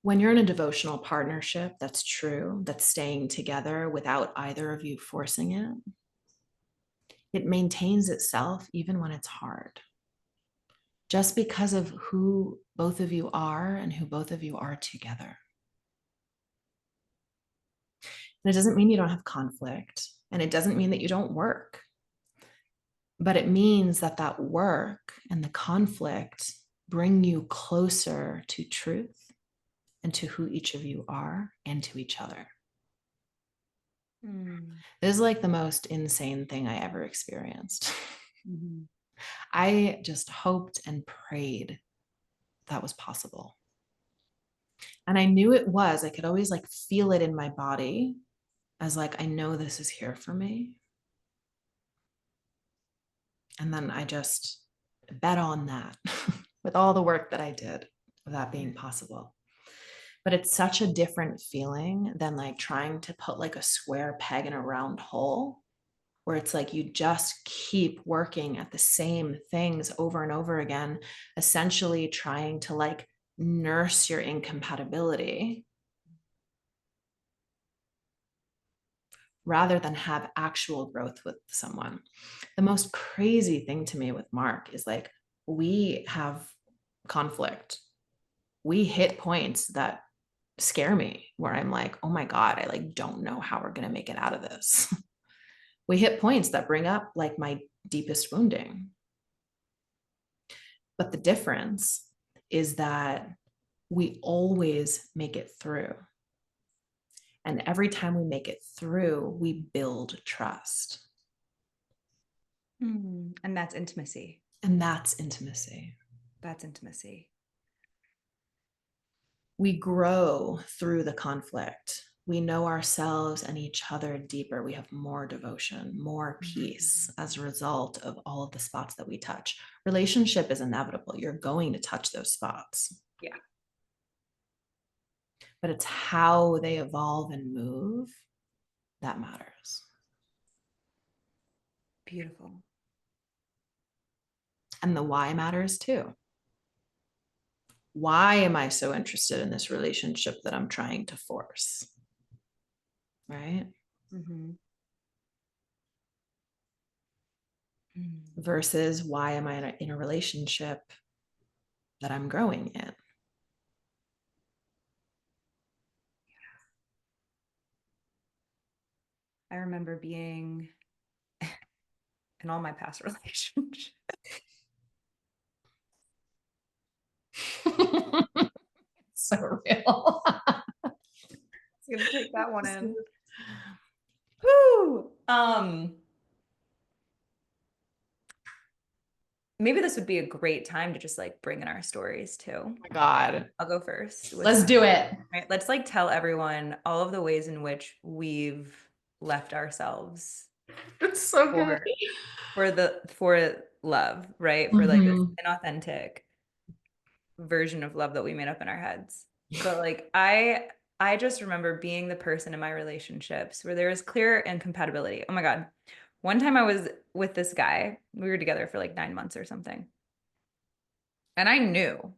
Speaker 2: When you're in a devotional partnership, that's true, that's staying together without either of you forcing it, it maintains itself even when it's hard, just because of who both of you are and who both of you are together. And it doesn't mean you don't have conflict, and it doesn't mean that you don't work, but it means that that work and the conflict bring you closer to truth and to who each of you are and to each other.
Speaker 1: Mm.
Speaker 2: This is like the most insane thing I ever experienced.
Speaker 1: Mm-hmm.
Speaker 2: I just hoped and prayed that was possible. And I knew it was. I could always like feel it in my body as like, I know this is here for me. And then I just bet on that with all the work that I did of that being possible. But it's such a different feeling than like trying to put like a square peg in a round hole, where it's like you just keep working at the same things over and over again, essentially trying to like nurse your incompatibility rather than have actual growth with someone. The most crazy thing to me with Mark is like, we have conflict. We hit points that scare me where I'm like, oh my God, I like don't know how we're going to make it out of this. We hit points that bring up like my deepest wounding. But the difference is that we always make it through. And every time we make it through, we build trust.
Speaker 1: Mm. And that's intimacy.
Speaker 2: And that's intimacy.
Speaker 1: That's intimacy.
Speaker 2: We grow through the conflict. We know ourselves and each other deeper. We have more devotion, more peace as a result of all of the spots that we touch. Relationship is inevitable. You're going to touch those spots.
Speaker 1: Yeah.
Speaker 2: But it's how they evolve and move that matters.
Speaker 1: Beautiful.
Speaker 2: And the why matters too. Why am I so interested in this relationship that I'm trying to force? Right?
Speaker 1: Mm-hmm. Mm.
Speaker 2: Versus why am I in a relationship that I'm growing in?
Speaker 1: I remember being in all my past relationships.
Speaker 2: So real.
Speaker 1: Gonna take that one in. Whoo. Maybe this would be a great time to just like bring in our stories too.
Speaker 2: Oh my God.
Speaker 1: I'll go first.
Speaker 2: Let's do it.
Speaker 1: Right. Let's like tell everyone all of the ways in which we've left ourselves
Speaker 2: It's so good.
Speaker 1: for love, right? For like this inauthentic version of love that we made up in our heads. But like I just remember being the person in my relationships where there was clear incompatibility. Oh my God. One time I was with this guy. We were together for like 9 months or something. And I knew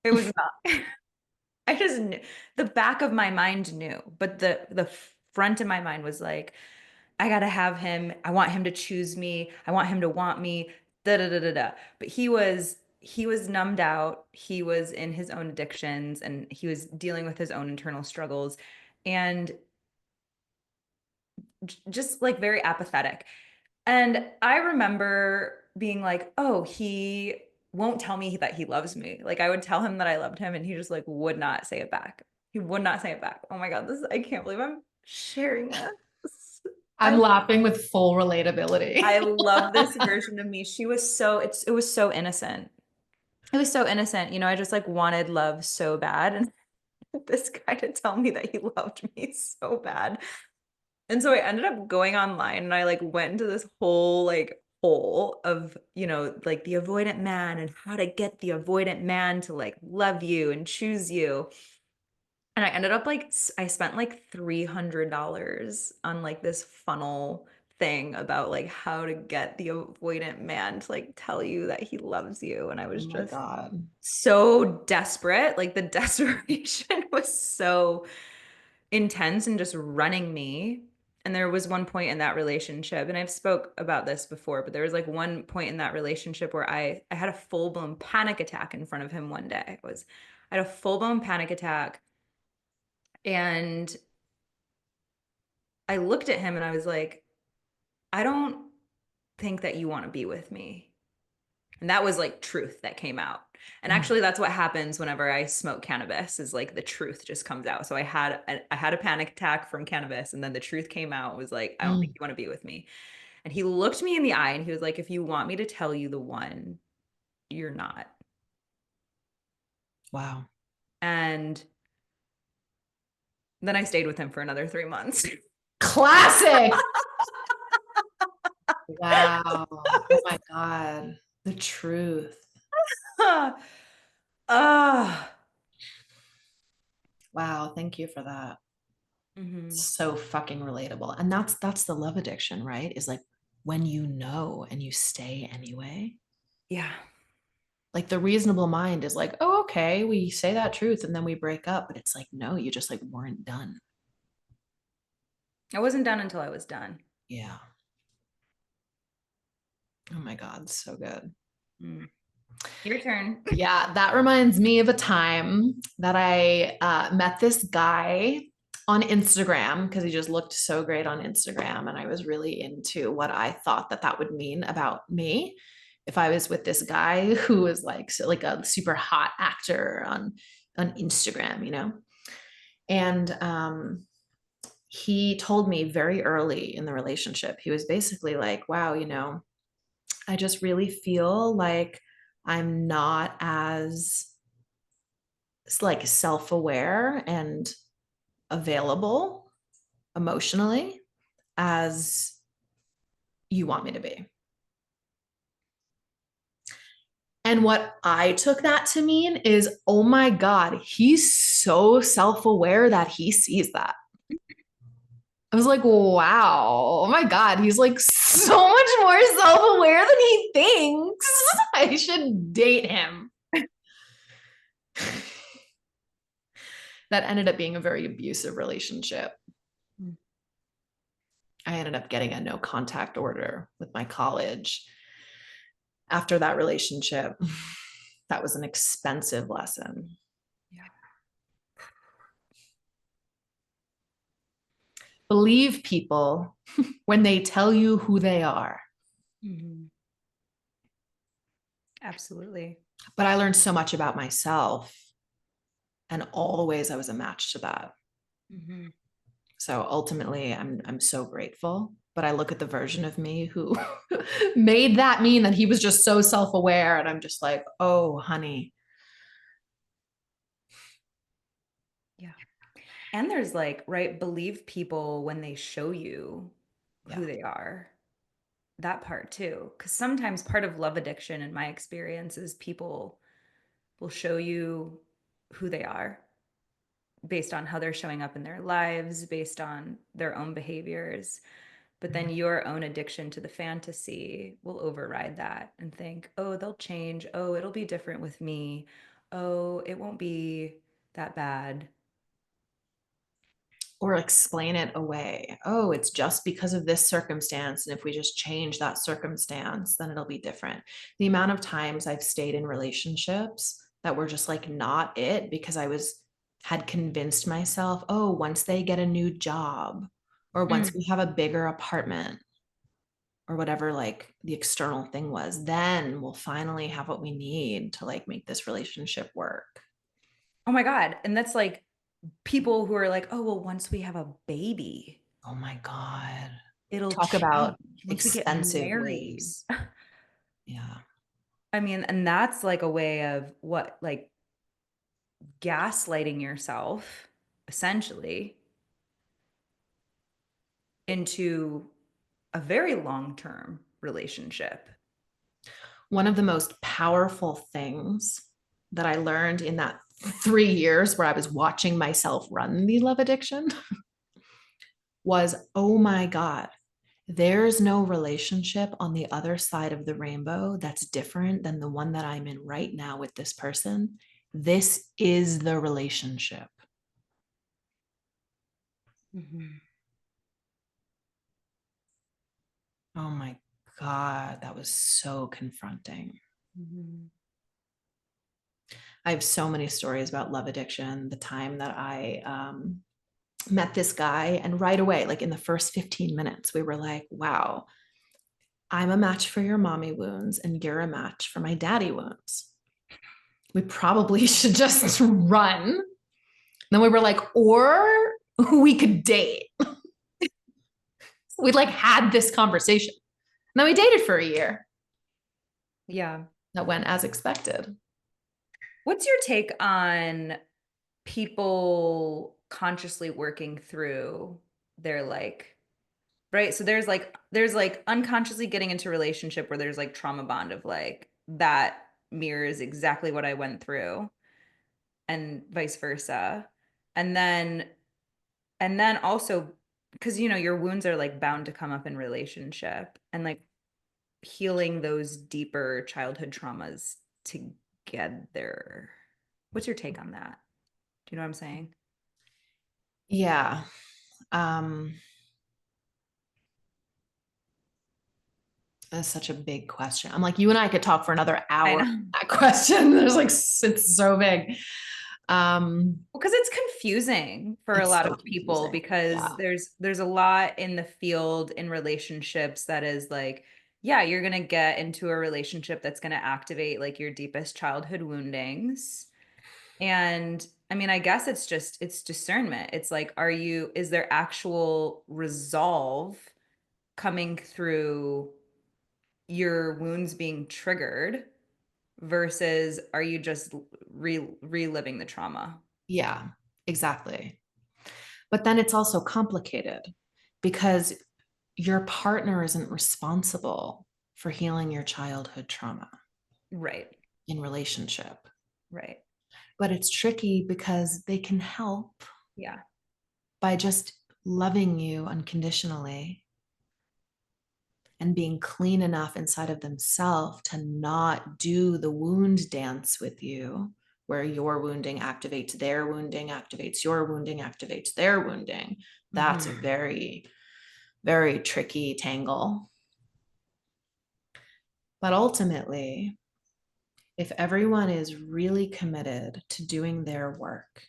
Speaker 1: it was not. I just knew. The back of my mind knew, but the front of my mind was like, I gotta have him. I want him to choose me. I want him to want me. Da da da da da. But he was numbed out. He was in his own addictions and he was dealing with his own internal struggles and just like very apathetic. And I remember being like, oh, he won't tell me that he loves me. Like I would tell him that I loved him and he just like would not say it back. He would not say it back. Oh my God, I can't believe I'm sharing this.
Speaker 2: I'm laughing with full relatability.
Speaker 1: I love this version of me. It was so innocent. It was so innocent. I just like wanted love so bad. And this guy to tell me that he loved me so bad. And so I ended up going online and I like went into this whole like hole of, like the avoidant man and how to get the avoidant man to like love you and choose you. And I ended up like, I spent like $300 on like this funnel thing about like how to get the avoidant man to like tell you that he loves you. And I
Speaker 2: Oh
Speaker 1: was
Speaker 2: my
Speaker 1: just
Speaker 2: God.
Speaker 1: so desperate. Like the desperation was so intense and just running me. And there was one point in that relationship, and I've spoke about this before, but there was like one point in that relationship where I had a full-blown panic attack in front of him one day. I had a full-blown panic attack and I looked at him and I was like, I don't think that you want to be with me. And that was like truth that came out. And
Speaker 2: Mm.
Speaker 1: actually that's what happens whenever I smoke cannabis, is like the truth just comes out. So I had a panic attack from cannabis, and then the truth came out, was like, I don't think
Speaker 2: Mm.
Speaker 1: you want to be with me. And he looked me in the eye and he was like, if you want me to tell you the one, you're not.
Speaker 2: Wow.
Speaker 1: And then I stayed with him for another 3 months.
Speaker 2: Classic. Wow. Oh my God. The truth.
Speaker 1: Ah.
Speaker 2: Wow. Thank you for that.
Speaker 1: Mhm.
Speaker 2: So fucking relatable. And that's the love addiction, right? Is like when you know and you stay anyway.
Speaker 1: Yeah.
Speaker 2: Like the reasonable mind is like, oh, okay, we say that truth and then we break up. But it's like, no, you just like weren't done.
Speaker 1: I wasn't done until I was done.
Speaker 2: Yeah. Oh my God. So good.
Speaker 1: Mm. Your turn.
Speaker 2: Yeah, that reminds me of a time that I met this guy on Instagram because he just looked so great on Instagram. And I was really into what I thought that that would mean about me if I was with this guy who was like, so like a super hot actor on Instagram, you know? And he told me very early in the relationship, he was basically like, wow, you know, I just really feel like I'm not as like self-aware and available emotionally as you want me to be. And what I took that to mean is, oh my God, he's so self-aware that he sees that. I was like, wow, oh my God, he's like so much more self-aware than he thinks. I should date him. That ended up being a very abusive relationship.
Speaker 1: Mm.
Speaker 2: I ended up getting a no contact order with my college after that relationship. That was an expensive lesson.
Speaker 1: Yeah.
Speaker 2: Believe people when they tell you who they are.
Speaker 1: Mhm. Absolutely.
Speaker 2: But I learned so much about myself and all the ways I was a match to that.
Speaker 1: Mhm.
Speaker 2: So ultimately, I'm so grateful. But I look at the version of me who made that mean that he was just so self-aware, and I'm just like, oh, honey.
Speaker 1: Yeah. And there's like, right, believe people when they show you
Speaker 2: Yeah.
Speaker 1: who they are. That part too. Because sometimes part of love addiction, in my experience, is people will show you who they are based on how they're showing up in their lives, based on their own behaviors. But then your own addiction to the fantasy will override that and think, oh, they'll change. Oh, it'll be different with me. Oh, it won't be that bad.
Speaker 2: Or explain it away. Oh, it's just because of this circumstance. And if we just change that circumstance, then it'll be different. The amount of times I've stayed in relationships that were just like not it because had convinced myself, oh, once they get a new job or once
Speaker 1: Mm.
Speaker 2: we have a bigger apartment or whatever, like the external thing was, then we'll finally have what we need to like make this relationship work.
Speaker 1: Oh my God. And that's like people who are like, oh, well, once we have a baby,
Speaker 2: Oh my God.
Speaker 1: it'll
Speaker 2: Talk
Speaker 1: change.
Speaker 2: about
Speaker 1: Once we get
Speaker 2: expensive
Speaker 1: married.
Speaker 2: ways. Yeah.
Speaker 1: I mean, and that's like a way of what, like gaslighting yourself essentially into a very long-term relationship.
Speaker 2: One of the most powerful things that I learned in that 3 years where I was watching myself run the love addiction was, oh my God, there's no relationship on the other side of the rainbow that's different than the one that I'm in right now with this person. This is the relationship.
Speaker 1: Mhm.
Speaker 2: Oh my God, that was so confronting.
Speaker 1: Mhm.
Speaker 2: I have so many stories about love addiction. The time that I met this guy, and right away, like in the first 15 minutes, we were like, wow, I'm a match for your mommy wounds and you're a match for my daddy wounds. We probably should just run. And then we were like, or we could date. We like had this conversation. And then we dated for a year.
Speaker 1: Yeah.
Speaker 2: That went as expected.
Speaker 1: What's your take on people consciously working through their like, right? So there's like unconsciously getting into a relationship where there's like trauma bond of like that mirrors exactly what I went through and vice versa. And then and then also because your wounds are like bound to come up in relationship and like healing those deeper childhood traumas together. What's your take on that? Do you know what I'm saying?
Speaker 2: Yeah. Um, that's such a big question. I'm like, you and I could talk for another
Speaker 1: I
Speaker 2: hour.
Speaker 1: know.
Speaker 2: That question, there's like, it's so big.
Speaker 1: Because it's confusing for a
Speaker 2: It's
Speaker 1: lot
Speaker 2: so
Speaker 1: of people
Speaker 2: confusing.
Speaker 1: because
Speaker 2: Yeah.
Speaker 1: there's a lot in the field in relationships that is like, yeah, you're gonna get into a relationship that's gonna activate like your deepest childhood woundings. And I mean, I guess it's discernment. It's like, is there actual resolve coming through your wounds being triggered versus are you just reliving the trauma?
Speaker 2: Yeah, exactly. But then it's also complicated because your partner isn't responsible for healing your childhood trauma
Speaker 1: Right.
Speaker 2: in relationship.
Speaker 1: Right.
Speaker 2: But it's tricky because they can help
Speaker 1: Yeah.
Speaker 2: by just loving you unconditionally and being clean enough inside of themselves to not do the wound dance with you, where your wounding activates their wounding, activates your wounding, activates their wounding. That's a
Speaker 1: Mm-hmm.
Speaker 2: very, very tricky tangle. But ultimately, if everyone is really committed to doing their work,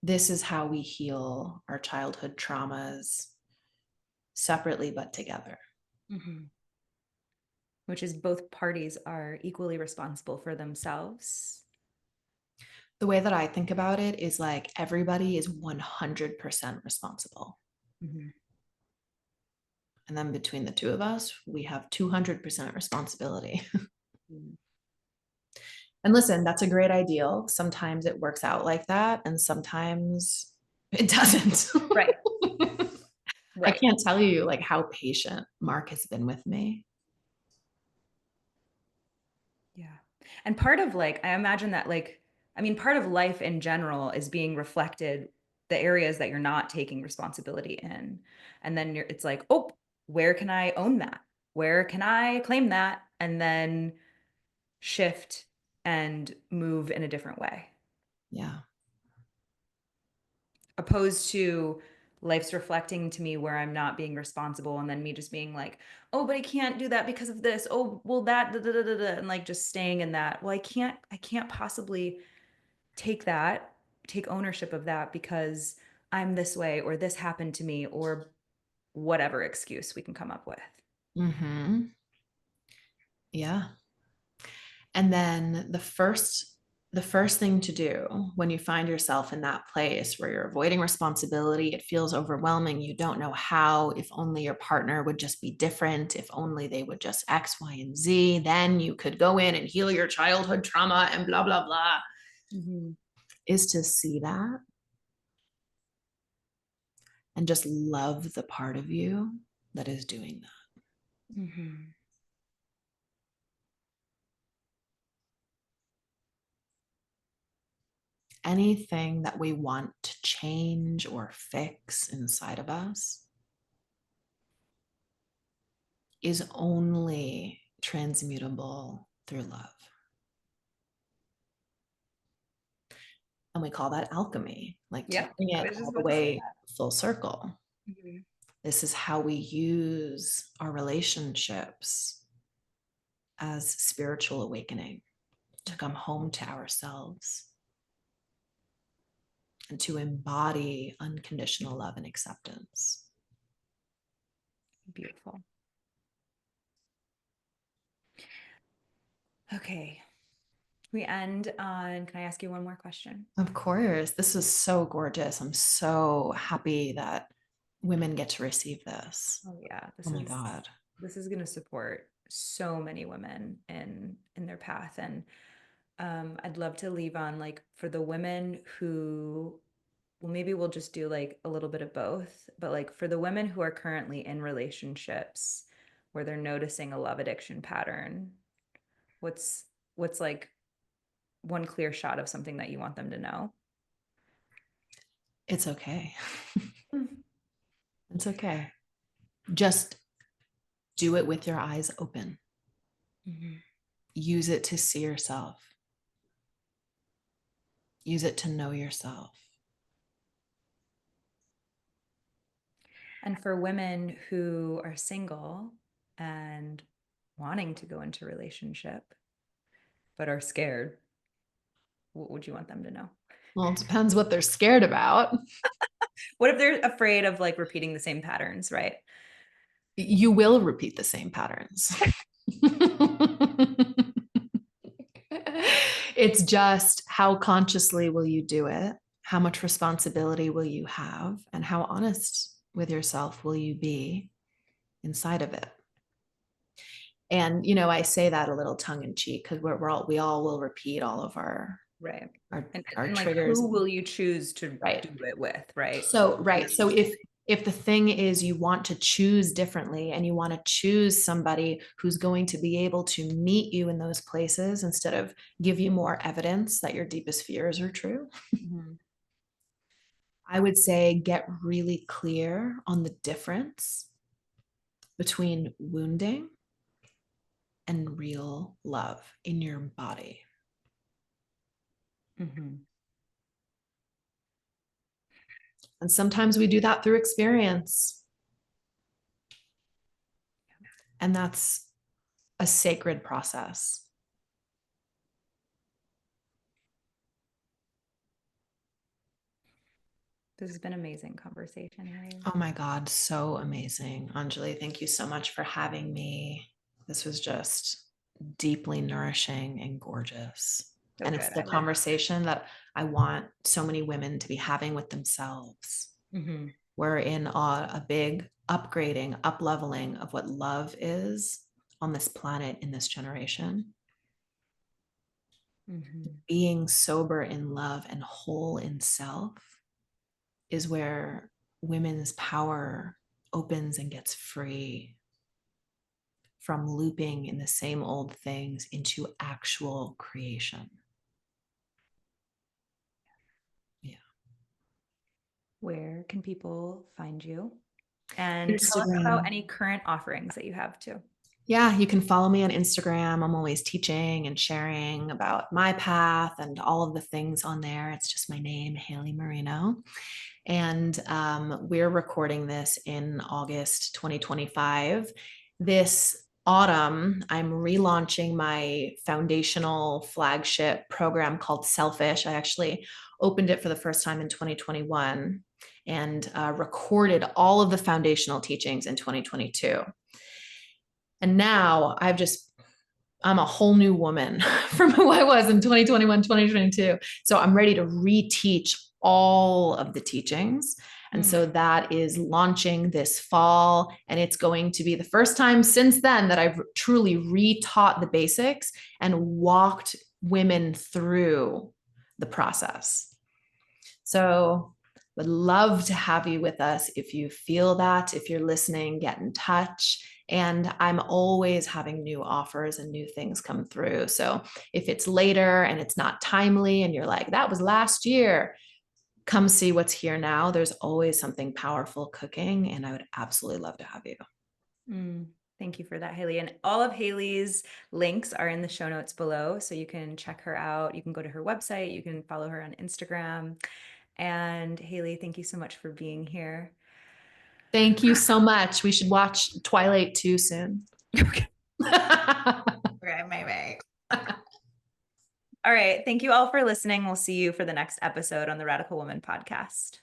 Speaker 2: this is how we heal our childhood traumas separately but together.
Speaker 1: Mm-hmm. Which is both parties are equally responsible for themselves.
Speaker 2: The way that I think about it is like everybody is 100% responsible.
Speaker 1: Mm-hmm.
Speaker 2: And then between the two of us, we have 200% responsibility. And listen, that's a great ideal. Sometimes it works out like that, and sometimes it doesn't.
Speaker 1: Right.
Speaker 2: I
Speaker 1: Right.
Speaker 2: can't tell you like how patient Mark has been with me.
Speaker 1: Yeah. And part of like, I imagine that like, I mean, part of life in general is being reflected the areas that you're not taking responsibility in. And then it's like, oh, where can I own that? Where can I claim that? And then shift and move in a different way.
Speaker 2: Yeah.
Speaker 1: Opposed to life's reflecting to me where I'm not being responsible and then me just being like, oh, but I can't do that because of this. Oh, well, that, da, da, da, da, da, and like just staying in that. Well, I can't possibly take ownership of that because I'm this way or this happened to me or whatever excuse we can come up with.
Speaker 2: Mm-hmm. Yeah. And then the first thing to do when you find yourself in that place where you're avoiding responsibility, it feels overwhelming, you don't know how, if only your partner would just be different, if only they would just X, Y, and Z, then you could go in and heal your childhood trauma and blah, blah, blah,
Speaker 1: Mm-hmm.
Speaker 2: is to see that and just love the part of you that is doing that.
Speaker 1: Mm-hmm.
Speaker 2: Anything that we want to change or fix inside of us is only transmutable through love. And we call that alchemy, like to
Speaker 1: Yeah,
Speaker 2: bring
Speaker 1: I
Speaker 2: it
Speaker 1: was just
Speaker 2: all the
Speaker 1: about to say
Speaker 2: way full circle.
Speaker 1: that. Mm-hmm.
Speaker 2: This is how we use our relationships as spiritual awakening to come home to ourselves and to embody unconditional love and acceptance.
Speaker 1: Beautiful. Okay. We end on, can I ask you one more question?
Speaker 2: Of course. This is so gorgeous. I'm so happy that women get to receive this.
Speaker 1: Oh yeah,
Speaker 2: Oh my God.
Speaker 1: this is going to support so many women in their path. And I'd love to leave on like for the women who, well, maybe we'll just do like a little bit of both, but like for the women who are currently in relationships where they're noticing a love addiction pattern, what's like one clear shot of something that you want them to know?
Speaker 2: It's okay. It's okay. Just do it with your eyes open.
Speaker 1: Mm-hmm.
Speaker 2: Use it to see yourself. Use it to know yourself.
Speaker 1: And for women who are single and wanting to go into relationship but are scared, what would you want them to know?
Speaker 2: Well, it depends what they're scared about.
Speaker 1: What if they're afraid of like repeating the same patterns, right?
Speaker 2: You will repeat the same patterns. It's just how consciously will you do it? How much responsibility will you have? And how honest with yourself will you be inside of it? And I say that a little tongue in cheek because we all will repeat all of our
Speaker 1: Right.
Speaker 2: our,
Speaker 1: And like
Speaker 2: triggers.
Speaker 1: who will you choose to
Speaker 2: Right.
Speaker 1: do it with, right?
Speaker 2: So right. So if the thing is you want to choose differently and you want to choose somebody who's going to be able to meet you in those places instead of give you more evidence that your deepest fears are true,
Speaker 1: Mm-hmm.
Speaker 2: I would say get really clear on the difference between wounding and real love in your body.
Speaker 1: Mm-hmm.
Speaker 2: And sometimes we do that through experience. And that's a sacred process.
Speaker 1: This has been amazing conversation, Haley.
Speaker 2: Oh my God, so amazing. Anjali, thank you so much for having me. This was just deeply nourishing and gorgeous.
Speaker 1: So
Speaker 2: And it's
Speaker 1: good.
Speaker 2: the conversation that I want so many women to be having with themselves.
Speaker 1: Mm-hmm.
Speaker 2: We're in a big upgrading, up leveling of what love is on this planet in this generation.
Speaker 1: Mm-hmm.
Speaker 2: Being sober in love and whole in self is where women's power opens and gets free from looping in the same old things into actual creation. Yeah.
Speaker 1: Where can people find you? And tell us about
Speaker 2: Instagram.
Speaker 1: any current offerings that you have too.
Speaker 2: Yeah, you can follow me on Instagram. I'm always teaching and sharing about my path and all of the things on there. It's just my name, Hailey Marino. And we're recording this in August 2025. This autumn, I'm relaunching my foundational flagship program called Selfish. I actually opened it for the first time in 2021 and recorded all of the foundational teachings in 2022. And now I'm a whole new woman from who I was in 2021, 2022. So I'm ready to reteach all of the teachings. And so that is launching this fall. And it's going to be the first time since then that I've truly retaught the basics and walked women through the process. So would love to have you with us. If you feel that, if you're listening, get in touch. And I'm always having new offers and new things come through. So if it's later and it's not timely and you're like, that was last year, come see what's here now. There's always something powerful cooking. And I would absolutely love to have you.
Speaker 1: Thank you for that, Haley. And all of Haley's links are in the show notes below. So you can check her out. You can go to her website. You can follow her on Instagram. And Haley, thank you so much for being here.
Speaker 2: Thank you so much. We should watch Twilight 2 soon.
Speaker 1: Okay. Okay, maybe. All right. Thank you all for listening. We'll see you for the next episode on the Radical Woman podcast.